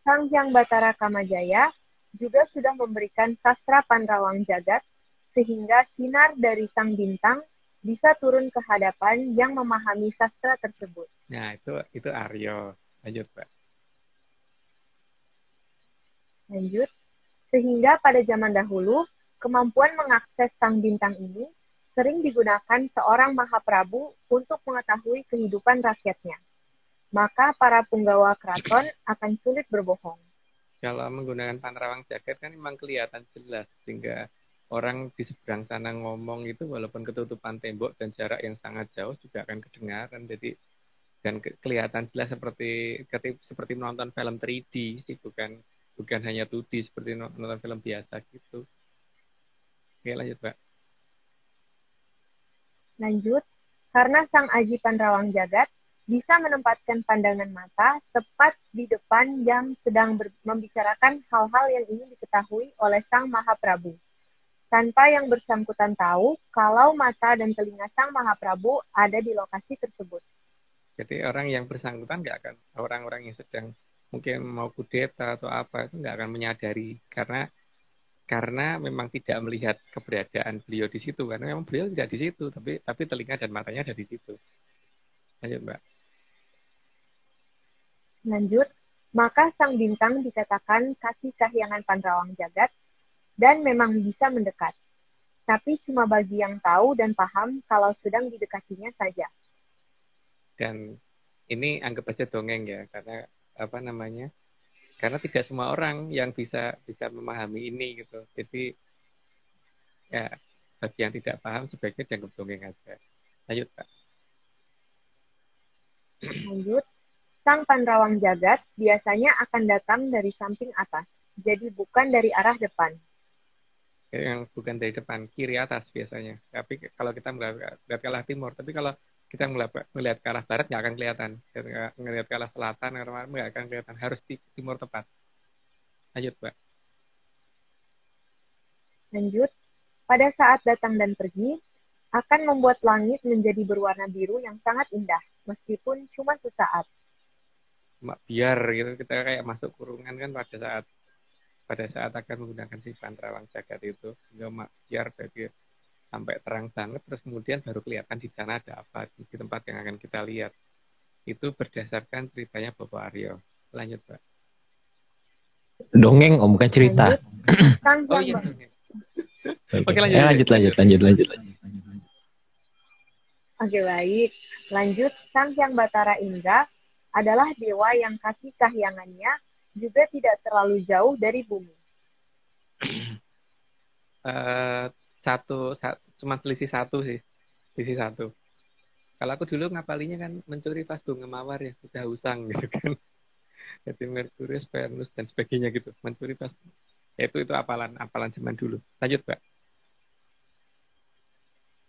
Sang Hyang Batara Kamajaya juga sudah memberikan sastra Pandrawang Jagat sehingga sinar dari sang bintang bisa turun ke hadapan yang memahami sastra tersebut. Nah, itu Aryo. Lanjut, Mbak. Lanjut, sehingga pada zaman dahulu, kemampuan mengakses sang bintang ini sering digunakan seorang Mahaprabu untuk mengetahui kehidupan rakyatnya. Maka para punggawa keraton akan sulit berbohong. Kalau menggunakan Pandrawang Jagat kan memang kelihatan jelas, sehingga orang di seberang sana ngomong itu walaupun ketutupan tembok dan jarak yang sangat jauh juga akan kedengaran. Jadi dan kelihatan jelas seperti menonton film 3D sih, bukan hanya 2D seperti nonton film biasa gitu. Oke, lanjut, Mbak. Lanjut, karena Sang Aji Pandrawang Jagat bisa menempatkan pandangan mata tepat di depan yang sedang membicarakan hal-hal yang ingin diketahui oleh Sang Mahaprabu, tanpa yang bersangkutan tahu kalau mata dan telinga Sang Mahaprabu ada di lokasi tersebut. Jadi orang yang bersangkutan orang-orang yang sedang mungkin mau kudeta atau apa itu nggak akan menyadari karena memang tidak melihat keberadaan beliau di situ, karena memang beliau tidak di situ, tapi telinga dan matanya ada di situ. Lanjut, Mbak. Lanjut, maka sang bintang dikatakan kaki kahyangan Pandrawang Jagat dan memang bisa mendekat, tapi cuma bagi yang tahu dan paham kalau sedang didekatinya saja. Dan ini anggap aja dongeng ya, karena apa namanya? Karena tidak semua orang yang bisa memahami ini gitu. Jadi ya bagi yang tidak paham sebaiknya dianggap dongeng aja. Lanjut, Pak. Lanjut, Sang Pandrawang Jagat biasanya akan datang dari samping atas, jadi bukan dari arah depan. Yang bukan dari depan, kiri atas biasanya. Tapi kalau kita melihat ke arah timur, tapi kalau kita melihat ke arah barat nggak akan kelihatan. Melihat ke arah selatan, nggak akan kelihatan. Harus di timur tepat. Lanjut, Pak. Lanjut, pada saat datang dan pergi, akan membuat langit menjadi berwarna biru yang sangat indah, meskipun cuma sesaat. Biar gitu kita kayak masuk kurungan kan pada saat akan menggunakan si Pandrawang Jagat itu, sehingga biar jadi sampai terang banget, terus kemudian baru kelihatan di sana ada apa di tempat yang akan kita lihat. Itu berdasarkan ceritanya Bapak Aryo. Lanjut, Pak. Dongeng, om, bukan cerita. Sang Oh Hyang iya. Oke, lanjut. Lanjut. Oke, baik. Lanjut, Sang Hyang Batara Indra adalah dewa yang kaki kahyangannya juga tidak terlalu jauh dari bumi. Cuma selisih satu sih. Selisih satu. Kalau aku dulu ngapalinya kan mencuri pas bunga mawar ya, sudah usang gitu kan. Jadi Merkurius, Venus, dan sebagainya gitu. Mencuri pas. Itu apalan zaman dulu. Lanjut, Pak.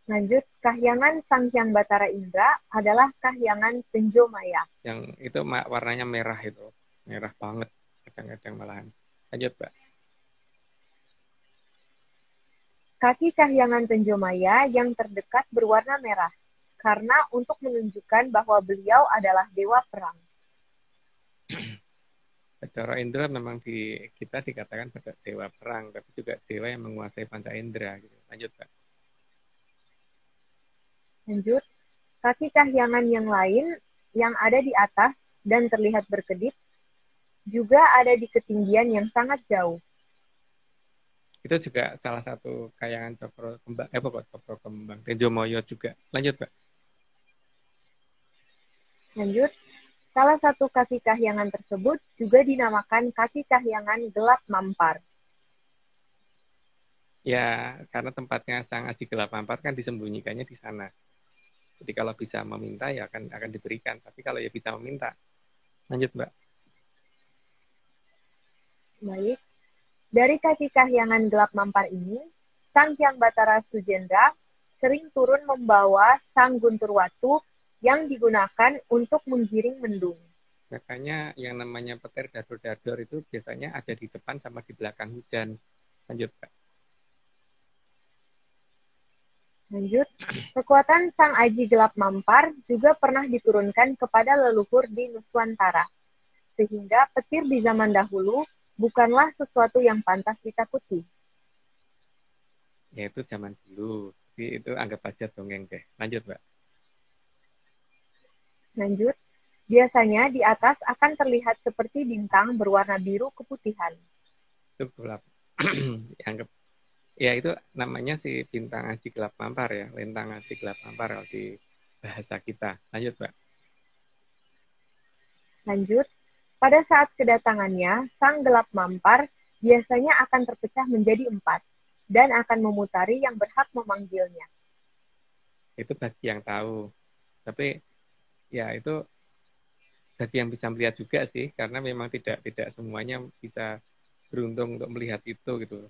Lanjut, kahyangan Sang Hyang Batara Indra adalah kahyangan Tenjomaya. Yang itu warnanya merah itu. Merah banget. Kadang-kadang malahan. Lanjut, Pak. Kaki kahyangan Tenjomaya yang terdekat berwarna merah, karena untuk menunjukkan bahwa beliau adalah dewa perang. Batara Indra memang kita dikatakan dewa perang, tapi juga dewa yang menguasai panca indera. Gitu. Lanjut, Pak. Lanjut, kaki kahyangan yang lain yang ada di atas dan terlihat berkedip juga ada di ketinggian yang sangat jauh. Itu juga salah satu kayangan Cokro Kembang, Cokro Kembang, Tejomoyo juga. Lanjut, Mbak. Lanjut, salah satu kaki kahyangan tersebut juga dinamakan kaki kahyangan gelap mampar. Ya, karena tempatnya Sang Aji Gelap Mampar kan disembunyikannya di sana. Jadi kalau bisa meminta ya akan diberikan. Tapi kalau ya bisa meminta, lanjut Mbak. Baik, dari kaki kahyangan gelap mampar ini, Sang Hyang Batara Sujendra sering turun membawa Sang Guntur Watu yang digunakan untuk menggiring mendung. Makanya yang namanya petir dador-dador itu biasanya ada di depan sama di belakang hujan. Lanjut Mbak. Lanjut, kekuatan Sang Aji Gelap Mampar juga pernah diturunkan kepada leluhur di Nuswantara, sehingga petir di zaman dahulu bukanlah sesuatu yang pantas ditakuti. Ya itu zaman dulu. Jadi itu anggap aja dongeng deh. Lanjut Mbak. Lanjut, biasanya di atas akan terlihat seperti bintang berwarna biru keputihan. Itu gelap. Anggap ya itu namanya si bintang Aji Gelap Mampar ya, lintang Aji Gelap Mampar kalau di bahasa kita. Lanjut Mbak. Lanjut, pada saat kedatangannya, Sang Gelap Mampar biasanya akan terpecah menjadi 4 dan akan memutari yang berhak memanggilnya. Itu bagi yang tahu. Tapi ya itu bagi yang bisa melihat juga sih, karena memang tidak semuanya bisa beruntung untuk melihat itu gitu.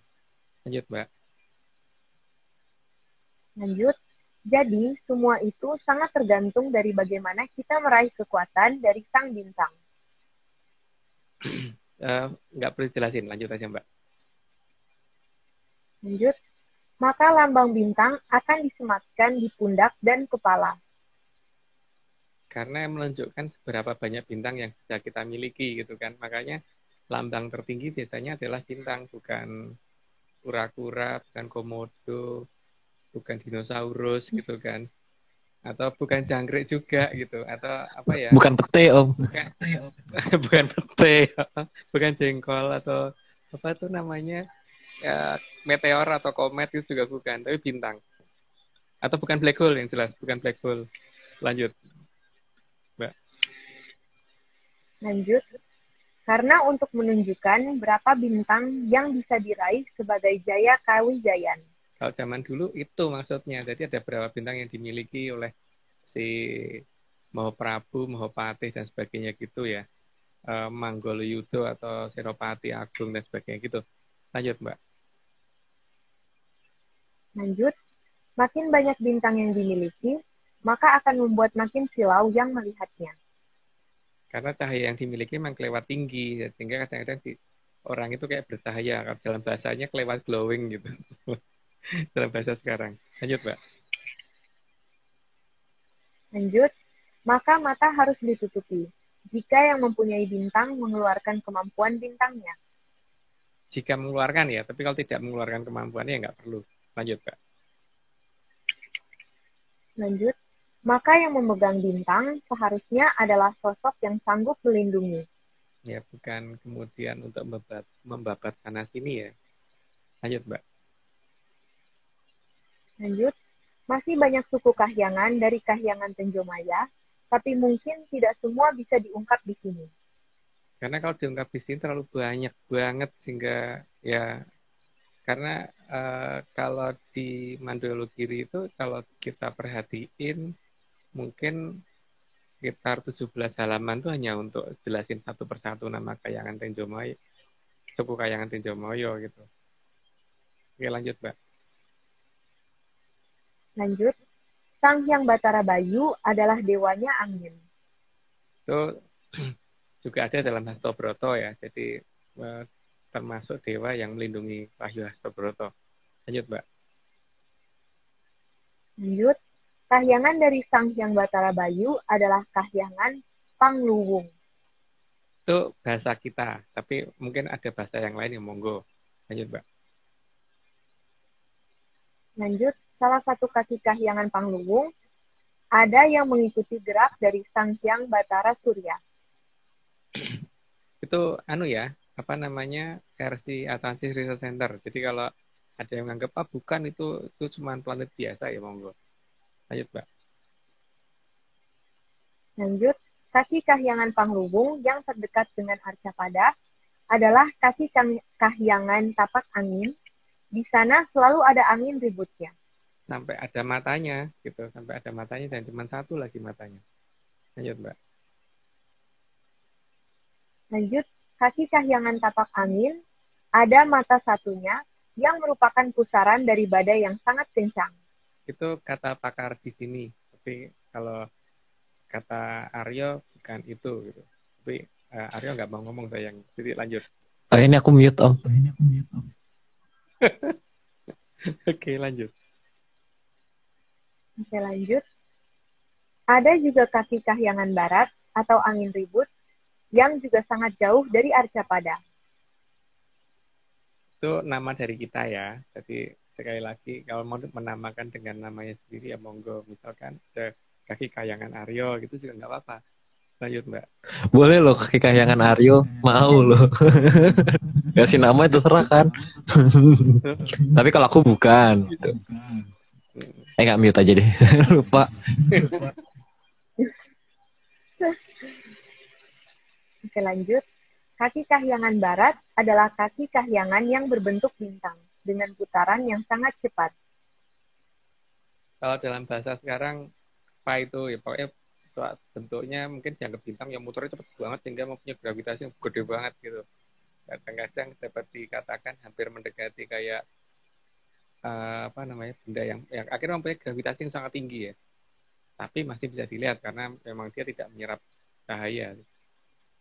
Lanjut Mbak. Lanjut, jadi semua itu sangat tergantung dari bagaimana kita meraih kekuatan dari sang bintang. Nggak perlu jelasin, lanjut aja Mbak. Lanjut, maka lambang bintang akan disematkan di pundak dan kepala. Karena menunjukkan seberapa banyak bintang yang bisa kita miliki gitu kan. Makanya lambang tertinggi biasanya adalah bintang, bukan kura-kura, bukan komodo, bukan dinosaurus gitu kan, atau bukan jangkrik juga gitu, atau apa ya, Bukan pete om. bukan bukan pete, bukan jengkol, atau apa tuh namanya ya, meteor atau komet itu juga bukan, tapi bintang, atau bukan black hole, yang jelas bukan black hole. Lanjut Mbak. Lanjut, karena untuk menunjukkan berapa bintang yang bisa diraih sebagai Jaya Kawijayan. Kalau zaman dulu itu maksudnya, jadi ada berapa bintang yang dimiliki oleh si Mahaprabu, Mahapatih dan sebagainya gitu ya, Manggoliyudo atau Senopati Agung dan sebagainya gitu. Lanjut Mbak. Lanjut, makin banyak bintang yang dimiliki, maka akan membuat makin silau yang melihatnya. Karena cahaya yang dimiliki memang kelewat tinggi, sehingga kadang-kadang orang itu kayak bercahaya. Kalau dalam bahasanya kelewat glowing gitu. Dalam bahasa sekarang. Lanjut Mbak. Lanjut, maka mata harus ditutupi jika yang mempunyai bintang mengeluarkan kemampuan bintangnya. Jika mengeluarkan ya, tapi kalau tidak mengeluarkan kemampuannya ya nggak perlu. Lanjut Mbak. Lanjut, maka yang memegang bintang seharusnya adalah sosok yang sanggup melindungi. Ya, bukan kemudian untuk membabat sana sini ya. Lanjut Mbak. Lanjut, masih banyak suku kahyangan dari kahyangan Tenjomaya, tapi mungkin tidak semua bisa diungkap di sini. Karena kalau diungkap di sini terlalu banyak banget, sehingga ya, karena kalau di Mandologiri itu kalau kita perhatiin mungkin sekitar 17 halaman tuh hanya untuk jelasin satu persatu nama Kayangan Tenjomoyo, suku Kayangan Tenjomoyo gitu. Oke, lanjut Mbak. Lanjut, Sang Hyang Batara Bayu adalah dewanya angin. Itu juga ada dalam Hastobroto ya, jadi termasuk dewa yang melindungi Wahyu Hastobroto. Lanjut Mbak. Lanjut, kahyangan dari Sang Hyang Batara Bayu adalah kahyangan Pangluwung. Itu bahasa kita, tapi mungkin ada bahasa yang lain yang monggo. Lanjut Mbak. Lanjut, salah satu kaki kahyangan Pangluwung ada yang mengikuti gerak dari Sang Hyang Batara Surya. Itu anu ya, apa namanya, versi Atlantis Research Center. Jadi kalau Ada yang menganggap, ah bukan, itu cuma planet biasa ya, monggo. Lanjut, Mbak. Lanjut, kaki kahyangan Pangrubung yang terdekat dengan Arcapada adalah kaki kahyangan tapak angin. Di sana selalu ada angin ributnya. Sampai ada matanya, gitu. Sampai ada matanya dan cuma satu lagi matanya. Lanjut, Mbak. Lanjut, kaki kahyangan tapak angin ada mata satunya yang merupakan pusaran dari badai yang sangat kencang. Itu kata pakar di sini. Tapi kalau kata Aryo bukan itu gitu. Tapi Aryo nggak mau ngomong sayang. Jadi lanjut. Ini aku mute Om. Oke, lanjut. Oke, lanjut. Ada juga kaki kahyangan barat atau angin ribut yang juga sangat jauh dari Arcapada. Itu nama dari kita ya. Jadi sekali lagi kalau mau menamakan dengan namanya sendiri ya monggo. Misalkan kaki kayangan Aryo gitu juga nggak apa-apa. Lanjut, Mbak. Boleh loh kaki kahyangan Aryo, mau loh. Kasih nama itu terserah kan. Tapi kalau aku bukan gitu. Nggak mute aja deh. Lupa. Oke, lanjut. Kaki kahyangan barat adalah kaki kahyangan yang berbentuk bintang dengan putaran yang sangat cepat. Kalau dalam bahasa sekarang apa itu ya pokoknya bentuknya mungkin dianggap bintang yang muternya cepat banget sehingga mempunyai gravitasi yang gede banget gitu. Kadang-kadang dapat dikatakan hampir mendekati kayak apa namanya benda yang akhirnya mempunyai gravitasi yang sangat tinggi ya. Tapi masih bisa dilihat karena memang dia tidak menyerap cahaya.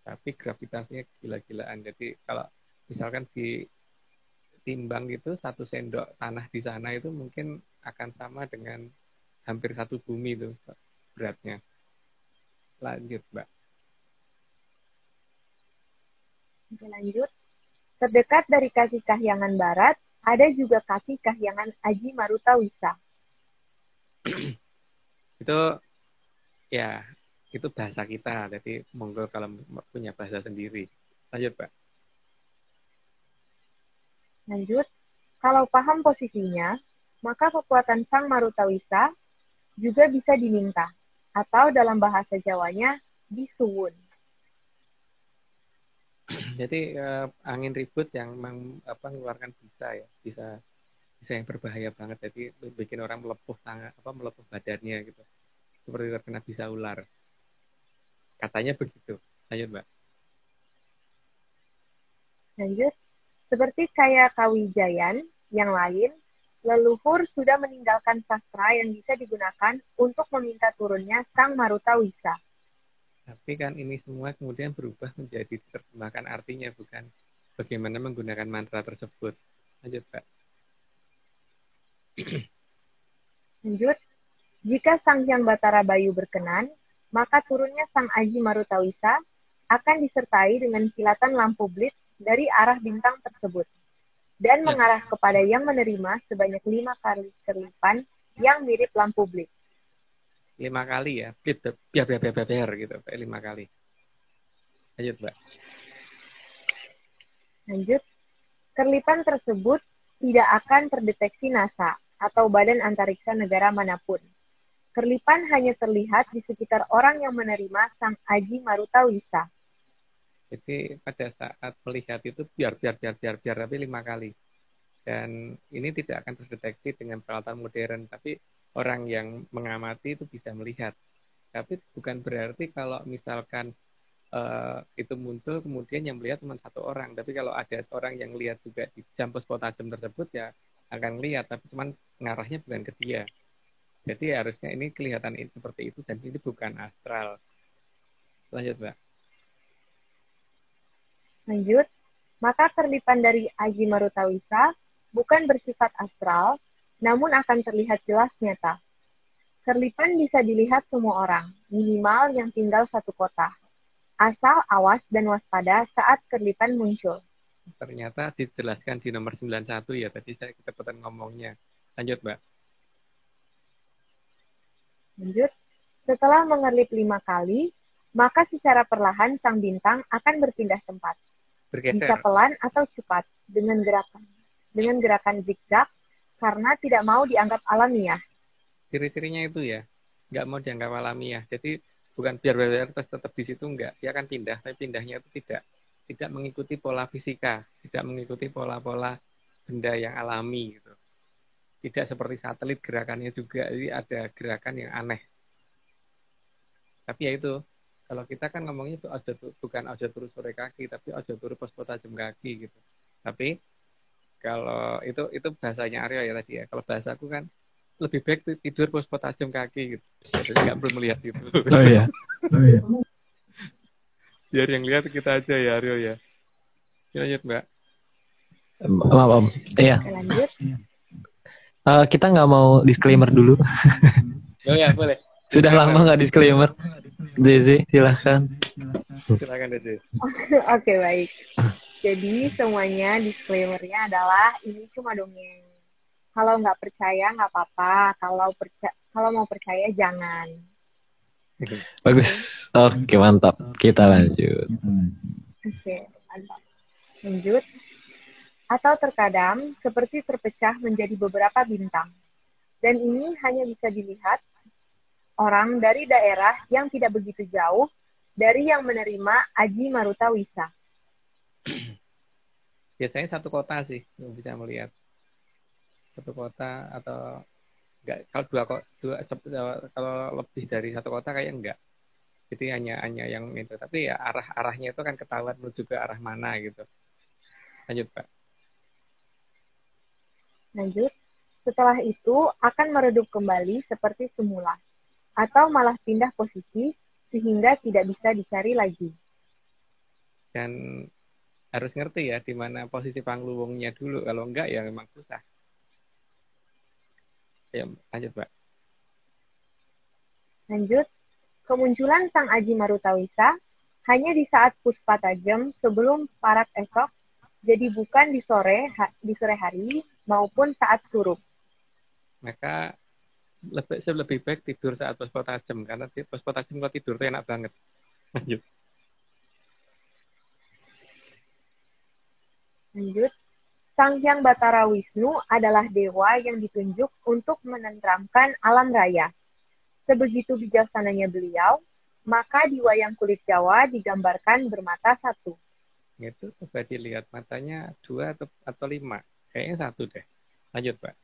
Tapi gravitasinya gila-gilaan. Jadi kalau misalkan ditimbang gitu 1 sendok tanah di sana itu mungkin akan sama dengan hampir 1 bumi itu beratnya. Lanjut, Mbak. Oke, lanjut. Terdekat dari kaki kahyangan barat, ada juga kaki kahyangan Aji Marutawisa. Itu ya itu bahasa kita, jadi monggo kalau punya bahasa sendiri. Lanjut, Pak. Lanjut, kalau paham posisinya, maka kekuatan Sang Marutawisa juga bisa diminta, atau dalam bahasa Jawanya, disuwun. Jadi angin ribut yang mengeluarkan bisa yang berbahaya banget, jadi bikin orang melepuh melepuh badannya gitu, seperti terkena bisa ular. Katanya begitu. Lanjut, Mbak. Lanjut, seperti kayak Kawijayan yang lain, leluhur sudah meninggalkan sastra yang bisa digunakan untuk meminta turunnya Sang Marutawisa. Tapi kan ini semua kemudian berubah menjadi diterjemahkan artinya, bukan bagaimana menggunakan mantra tersebut. Lanjut, Pak. Lanjut, jika Sang Hyang Batara Bayu berkenan, maka turunnya Sang Aji Marutawisa akan disertai dengan kilatan lampu blitz dari arah bintang tersebut dan mengarah kepada yang menerima sebanyak 5 kali kerlipan yang mirip lampu blitz. 5 kali ya, biar gitu, 5 kali. Lanjut, Mbak. Lanjut, kerlipan tersebut tidak akan terdeteksi NASA atau Badan Antariksa negara manapun. Kerlipan hanya terlihat di sekitar orang yang menerima Sang Aji Marutawisa. Jadi pada saat melihat itu biar tapi 5 kali. Dan ini tidak akan terdeteksi dengan peralatan modern, tapi orang yang mengamati itu bisa melihat. Tapi bukan berarti kalau misalkan itu muncul kemudian yang melihat cuma 1 orang. Tapi kalau ada orang yang lihat juga di jam potajem tersebut ya akan lihat, tapi cuman ngarahnya bukan ke dia. Jadi harusnya ini kelihatan seperti itu dan ini bukan astral. Lanjut, Mbak. Lanjut, maka kerlipan dari Aji Marutawisa bukan bersifat astral, namun akan terlihat jelas nyata. Kerlipan bisa dilihat semua orang, minimal yang tinggal 1 kota. Asal awas dan waspada saat kerlipan muncul. Ternyata dijelaskan di nomor 91 ya, tadi saya ketepatan ngomongnya. Lanjut, Mbak. Lanjut, setelah mengerlip 5 kali, maka secara perlahan sang bintang akan berpindah tempat. Bergeser. Bisa pelan atau cepat dengan gerakan. dengan gerakan zigzag karena tidak mau dianggap alamiah. Ciri-cirinya itu ya, nggak mau dianggap alamiah. Jadi bukan biar terus tetap di situ, enggak. Dia akan pindah, tapi pindahnya itu tidak mengikuti pola fisika, tidak mengikuti pola-pola benda yang alami gitu. Tidak seperti satelit gerakannya juga, jadi ada gerakan yang aneh. Tapi ya itu, kalau kita kan ngomongnya itu bukan ojo turu sore kaki, tapi ojo turu pos tajem kaki gitu. Tapi kalau itu bahasanya Aryo ya tadi ya. Kalau bahasaku kan lebih baik tidur pos tajem kaki gitu. Jadi nggak perlu melihat itu. Oh iya. Biar yang lihat kita aja ya Aryo ya. Lanjut Mbak. Maaf Om. Iya. Oke, lanjut. Kita nggak mau disclaimer dulu. Oh ya boleh. Sudah lama nggak disclaimer. Zeze, silahkan. Silakan Zeze. Oke, baik. Jadi semuanya disclaimer-nya adalah ini cuma dongeng. Kalau nggak percaya nggak apa-apa. Kalau mau percaya jangan. Bagus. Oke, mantap. Kita lanjut. Oke, mantap. Lanjut. Atau terkadang seperti terpecah menjadi beberapa bintang. Dan ini hanya bisa dilihat orang dari daerah yang tidak begitu jauh dari yang menerima Aji Maruta Wisa. Biasanya satu kota sih yang bisa melihat. Satu kota atau enggak, kalau kalau lebih dari satu kota kayak enggak. Jadi hanya yang itu. Tapi ya arahnya itu kan ketahuan menuju ke arah mana gitu. Lanjut Pak. Lanjut. Setelah itu akan meredup kembali seperti semula. Atau malah pindah posisi sehingga tidak bisa dicari lagi. Dan harus ngerti ya di mana posisi pangluwungnya dulu. Kalau enggak ya memang susah. Ya, lanjut Pak. Lanjut. Kemunculan Sang Aji Marutawisa hanya di saat puspa tajam sebelum parak esok, jadi bukan di sore hari maupun saat surup. Maka lebih baik tidur saat puspa tajam, karena puspa tajam kalau tidur itu enak banget. Lanjut. Lanjut. Sang Hyang Batara Wisnu adalah dewa yang ditunjuk untuk menenteramkan alam raya. Sebegitu bijaksananya beliau, maka di wayang kulit Jawa digambarkan bermata satu. Itu coba dilihat matanya 2 atau 5. Kayaknya 1 deh. Lanjut Pak.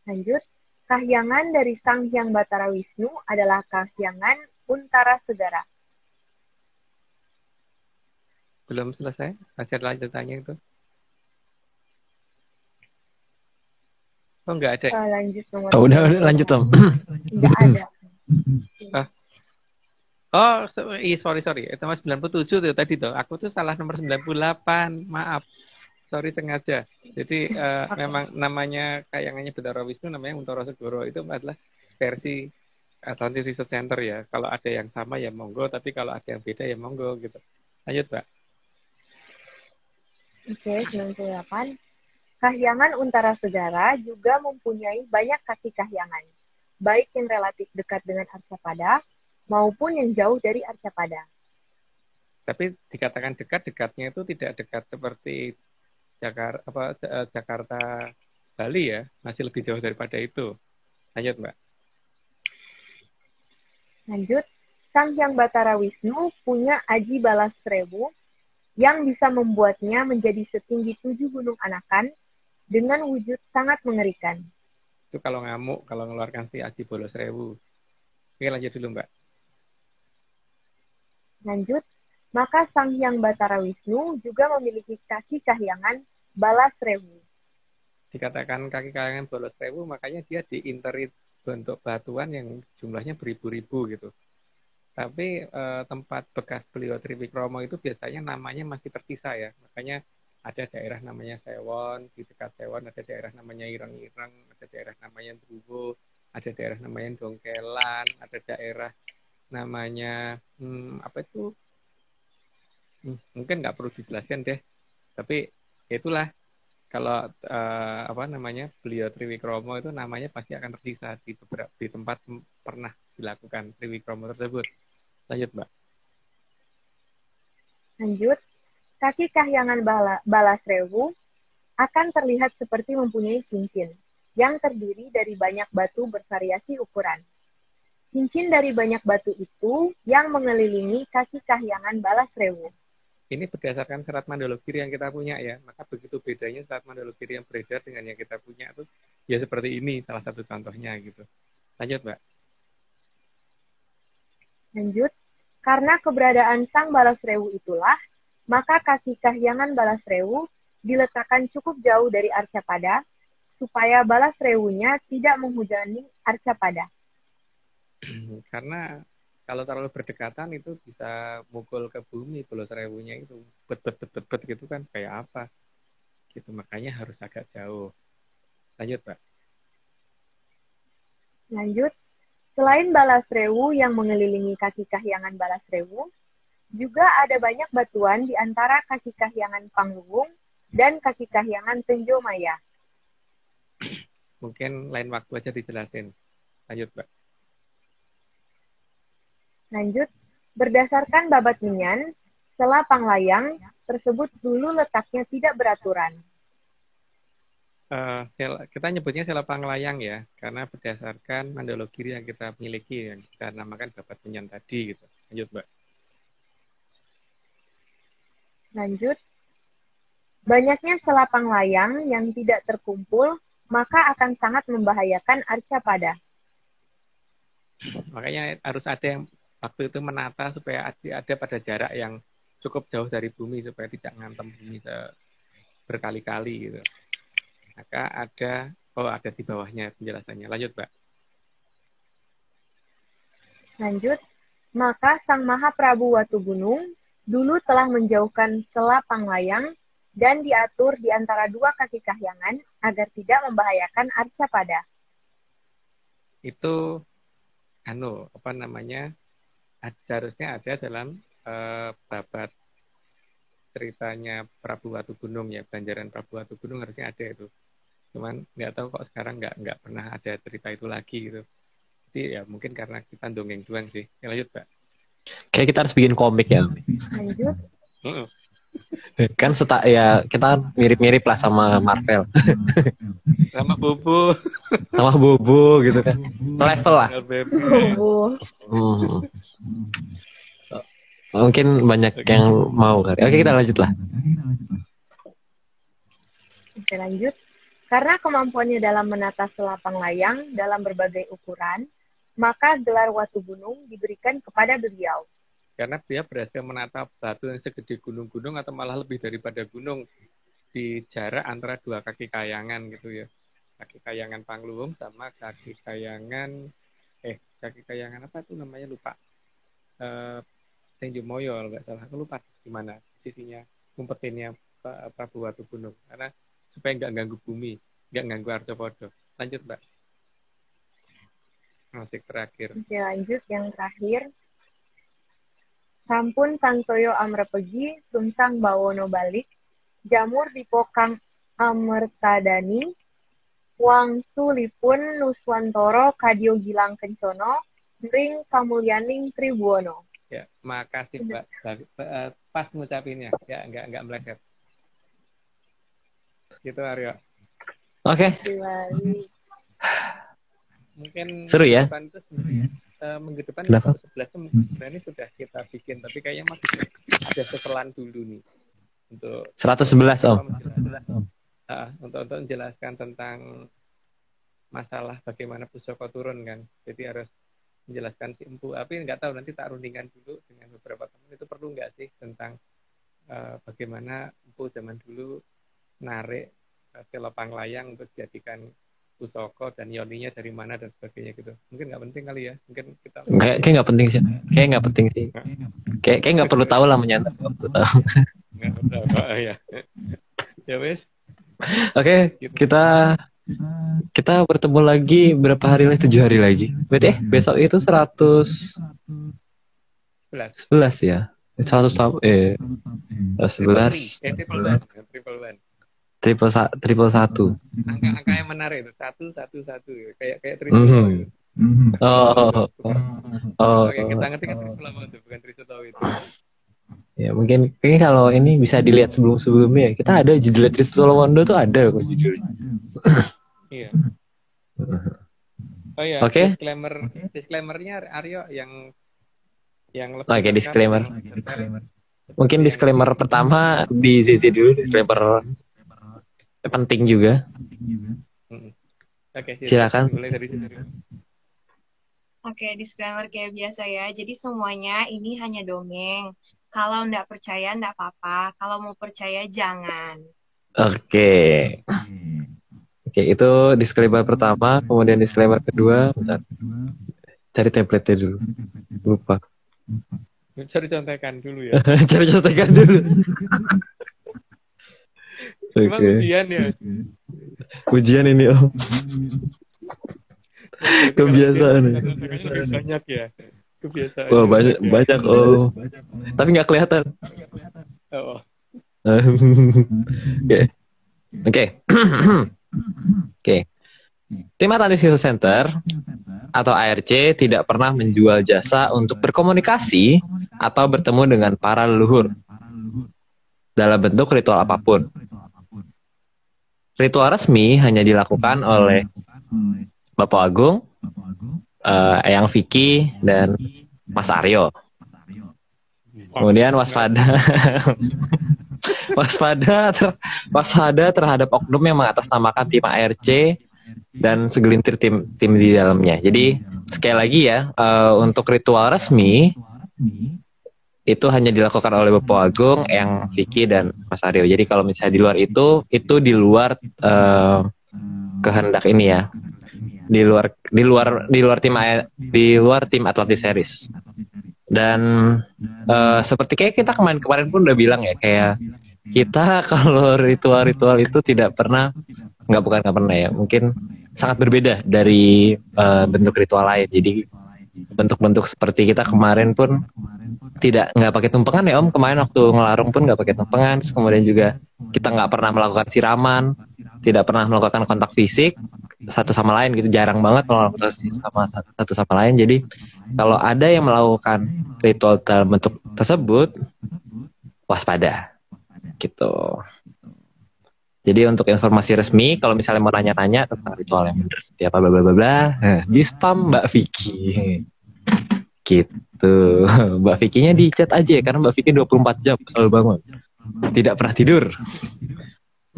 Lanjut. Kahyangan dari Sang Hyang Batara Wisnu adalah kahyangan Untara Segara. Belum selesai? Masih lanjutannya itu? Oh, enggak ada. Lanjut nomor. Oh, udah lanjut Om. Enggak ada. Oh, sorry. Itu nomor 97 tuh tadi tuh. Aku tuh salah nomor 98. Maaf. Sorry sengaja. Jadi memang namanya kayangannya Batara Wisnu namanya Untara Segara. Itu adalah versi Atlantis Research Center ya. Kalau ada yang sama ya monggo, tapi kalau ada yang beda ya monggo gitu. Lanjut, Pak. Oke, 98. Kahyangan Untara Segara juga mempunyai banyak kaki kahyangan, baik yang relatif dekat dengan Arcapada maupun yang jauh dari Arcapada. Tapi dikatakan dekatnya itu tidak dekat seperti Jakarta Bali ya, masih lebih jauh daripada itu. Lanjut, Mbak. Lanjut, Sang Hyang Batara Wisnu punya Aji Balas Seribu yang bisa membuatnya menjadi setinggi 7 gunung anakan dengan wujud sangat mengerikan. Itu kalau ngamuk, kalau mengeluarkan si Aji Bolos Rewu. Oke, lanjut dulu, Mbak. Lanjut, maka Sang Hyang Batara Wisnu juga memiliki kaki kahyangan Balas Rewu. Dikatakan kaki kahyangan Bolos Rewu, makanya dia diinteri bentuk batuan yang jumlahnya beribu-ribu gitu. Tapi tempat bekas beliau Triwikromo itu biasanya namanya masih terpisah ya. Makanya ada daerah namanya Sewon, di dekat Sewon ada daerah namanya Ireng-Ireng, ada daerah namanya Druwo, ada daerah namanya Dongkelan, ada daerah namanya mungkin nggak perlu dijelaskan deh. Tapi itulah kalau beliau Triwikromo itu namanya pasti akan tersisa di tempat pernah dilakukan Triwikromo tersebut. Lanjut, Mbak. Lanjut, kaki kahyangan Balasrewu akan terlihat seperti mempunyai cincin yang terdiri dari banyak batu bervariasi ukuran. Cincin dari banyak batu itu yang mengelilingi kaki kahyangan Balasrewu. Ini berdasarkan serat Mandologiri yang kita punya ya. Maka begitu bedanya serat Mandologiri yang beredar dengan yang kita punya itu ya seperti ini salah satu contohnya gitu. Lanjut, Mbak. Lanjut, karena keberadaan Sang Balasrewu itulah, maka kaki kahyangan Balasrewu diletakkan cukup jauh dari Arcapada, supaya Balasrewunya tidak menghujani Arcapada. Karena kalau terlalu berdekatan itu bisa mukul ke bumi, Balasrewunya itu bet gitu kan, kayak apa? Gitu, makanya harus agak jauh. Lanjut, Pak. Lanjut, selain Balasrewu yang mengelilingi kaki kahyangan Balasrewu, juga ada banyak batuan di antara kaki kahyangan Pangluwung dan kaki kahyangan Tenjomaya. Mungkin lain waktu aja dijelasin. Lanjut, Pak. Lanjut, berdasarkan Babat Minyan, Sela Panglayang tersebut dulu letaknya tidak beraturan. Kita nyebutnya Sela Panglayang ya, karena berdasarkan Mandologiri yang kita miliki, yang kita namakan Babat Minyan tadi. Gitu. Lanjut, Mbak. Lanjut, banyaknya Sela Panglayang yang tidak terkumpul, maka akan sangat membahayakan Arcapada. Makanya harus ada yang waktu itu menata supaya ada pada jarak yang cukup jauh dari bumi supaya tidak ngantem bumi berkali-kali gitu. Maka ada di bawahnya penjelasannya. Lanjut, Mbak. Lanjut, maka Sang Mahaprabu Watugunung dulu telah menjauhkan Sela Panglayang dan diatur di antara dua kaki kahyangan agar tidak membahayakan Arcapada. Itu harusnya ada dalam babat ceritanya Prabu Watugunung ya, Banjaran Prabu Watugunung harusnya ada itu. Cuman nggak tahu kok sekarang nggak pernah ada cerita itu lagi gitu. Jadi ya mungkin karena kita dongeng doang sih. Ya, lanjut, Pak. Kayak kita harus bikin komik ya. Lanjut. Kan kita mirip-mirip lah sama Marvel. Sama Bobo. Sama Bobo gitu kan. Selevel lah. Bobo. Mungkin banyak yang mau kali. Oke, kita lanjut lah. Oke, lanjut. Karena kemampuannya dalam menata Sela Panglayang dalam berbagai ukuran, maka gelar Watugunung diberikan kepada beliau. Karena dia berhasil menata batu yang segede gunung-gunung atau malah lebih daripada gunung di jarak antara dua kaki kayangan gitu ya. Kaki kayangan Pangluwung sama kaki kayangan apa itu namanya lupa. Tenjomoyo kalau nggak salah, aku lupa di mana sisinya ngumpetinnya Prabu Watugunung. Karena supaya nggak ganggu bumi, nggak ganggu Arcapada. Lanjut, Mbak. Masih terakhir. Oke, lanjut yang terakhir. Sampun Sansoyo Amrepegi, Sumsang Bawono Balik, Jamur Dipokang Amertadani, Wang Sulipun Nuswantoro Kadyo Gilang Kencono, Ring Kamulyaning Tribuono. Ya, makasih Mbak. Pas ngucapinnya, ya nggak meleset. Gitu Aryo. Oke. Mungkin seru ya. Minggu depan 11 sebenarnya sudah kita bikin, tapi kayaknya masih ada setelan dulu nih untuk 111 Om. Untuk menjelaskan tentang masalah bagaimana Pusaka turun kan. Jadi harus menjelaskan si Empu. Tapi nggak tahu, nanti tak rundingkan dulu dengan beberapa teman, itu perlu nggak sih tentang bagaimana Empu zaman dulu narik Sela Panglayang untuk dijadikan Pusaka dan yoninya dari mana dan sebagainya gitu. Mungkin nggak penting kali ya. Mungkin kita kayak nggak penting sih. Kayak nggak penting sih. Kayak nggak perlu tahu lah menyantar. Nggak perlu tahu ya. Ya wes. Oke, kita bertemu lagi berapa hari lagi? 7 hari lagi. Berarti besok itu 111 ya. 11. Triple satu. Angka yang menarik itu 111 kayak triple itu. Oh. Oke, kita ngerti kan triple apa itu, bukan triple itu. Ya mungkin kalau ini bisa dilihat sebelum-sebelumnya. Kita ada judul Trisula Wondo tuh ada kok judulnya. Iya. Oh ya, Oke. disclaimernya Aryo yang lebih Oke, lengkap disclaimer. yang Mungkin disclaimer pertama di ZZ dulu, disclaimer penting juga. Oke, silakan. Mulai dari situ. Oke, disclaimer kayak biasa ya. Jadi semuanya ini hanya dongeng. Kalau nggak percaya nggak apa-apa. Kalau mau percaya jangan. Oke, itu disclaimer pertama. Kemudian disclaimer kedua. Bentar. Cari template-nya dulu. Lupa. Cari contekan dulu ya. Cari contekan dulu. Cuma ujian ya. Ujian ini Om. Kebiasaan ya. Banyak ya. Kebiasaan. Wah, banyak Om. Tapi nggak kelihatan. Oh. Oke. Tim Atlantis Research Center atau ARC tidak pernah menjual jasa untuk berkomunikasi atau bertemu dengan para leluhur dalam bentuk ritual apapun. Ritual resmi hanya dilakukan oleh Bapak Agung, Eyang Vicky, dan Mas Aryo. Kemudian waspada terhadap oknum yang mengatasnamakan tim ARC dan segelintir tim di dalamnya. Jadi sekali lagi ya, untuk ritual resmi itu hanya dilakukan oleh Bapak Agung, Eyang Vicky, dan Mas Aryo. Jadi kalau misalnya di luar itu di luar kehendak ini ya, di luar tim Atlantis Series. Dan seperti kayak kita kemarin pun udah bilang ya, kayak kita kalau ritual itu nggak pernah ya, mungkin sangat berbeda dari bentuk ritual lain. Jadi bentuk-bentuk seperti kita kemarin pun nggak pakai tumpengan ya Om. Kemarin waktu ngelarung pun nggak pakai tumpengan. Terus kemudian juga kita nggak pernah melakukan siraman, tidak pernah melakukan kontak fisik satu sama lain gitu, jarang banget melakukan sama satu sama lain. Jadi kalau ada yang melakukan ritual dalam bentuk tersebut, waspada gitu. Jadi untuk informasi resmi, kalau misalnya mau nanya-nanya tentang ritual yang benar seperti apa bla bla bla bla, di spam Mbak Vicky. Gitu. Mbak Vicky-nya di chat aja ya, karena Mbak Vicky 24 jam selalu bangun. Tidak pernah tidur.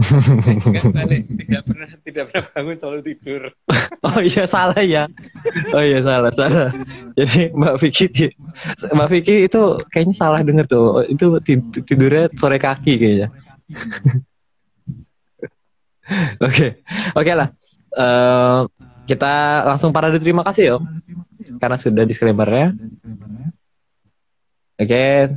Kan balik, tidak pernah bangun, selalu tidur. Oh iya salah ya. Oh iya salah. Jadi Mbak Vicky itu kayaknya salah denger tuh. Itu tidurnya sore kaki kayaknya. Oke lah. Kita langsung parade terima kasih Om, karena sudah disclaimer-nya. Oke.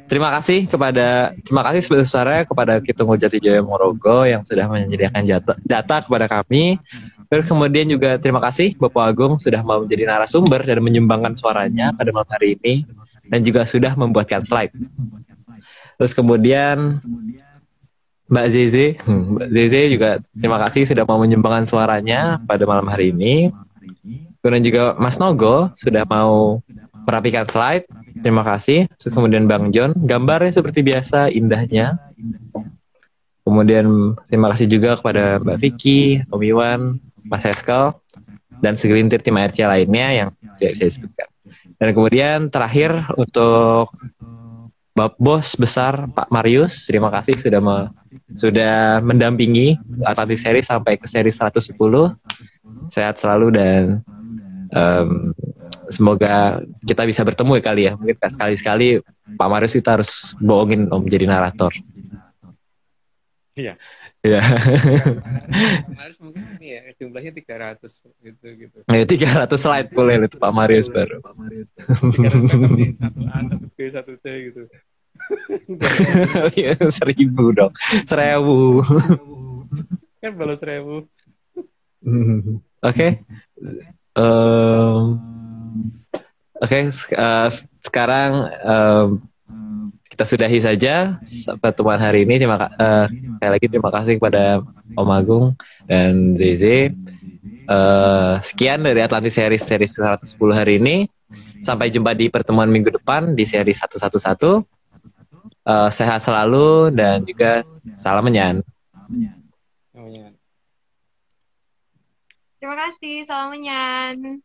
Terima kasih sebesar-besarnya kepada Kitunggu Jatijaya Morogo yang sudah menyediakan data kepada kami. Terus kemudian juga terima kasih Bapak Agung sudah mau menjadi narasumber dan menyumbangkan suaranya pada malam hari ini, dan juga sudah membuatkan slide. Terus kemudian Mbak Zeze juga terima kasih sudah mau menyumbangkan suaranya pada malam hari ini. Kemudian juga Mas Nogo sudah mau merapikan slide. Terima kasih. Terus kemudian Bang John, gambarnya seperti biasa indahnya. Kemudian terima kasih juga kepada Mbak Vicky, Om Iwan, Mas Eskel, dan segelintir tim ARC lainnya yang tidak bisa disebutkan. Dan kemudian terakhir untuk Bos besar Pak Marius, terima kasih sudah mendampingi Atlantis Series sampai ke seri 110. Sehat selalu dan semoga kita bisa bertemu ya kali ya. Mungkin sekali-sekali Pak Marius kita harus bohongin Om jadi narator. Iya. Iya. Marius mungkin ini ya, jumlahnya 300 gitu. Ya, 300 slide boleh itu Pak Marius baru. 1A, 1B, 1C gitu. 1000 dong. 1000. Kan balas 1000. Oke. Sekarang kita sudahi saja pertemuan hari ini. Sekali lagi terima kasih kepada Om Agung dan Zeze. Sekian dari Atlantis Series 110 hari ini. Sampai jumpa di pertemuan minggu depan di seri 111. sehat selalu dan juga salam menyan. Namanya. Terima kasih, salam menyan.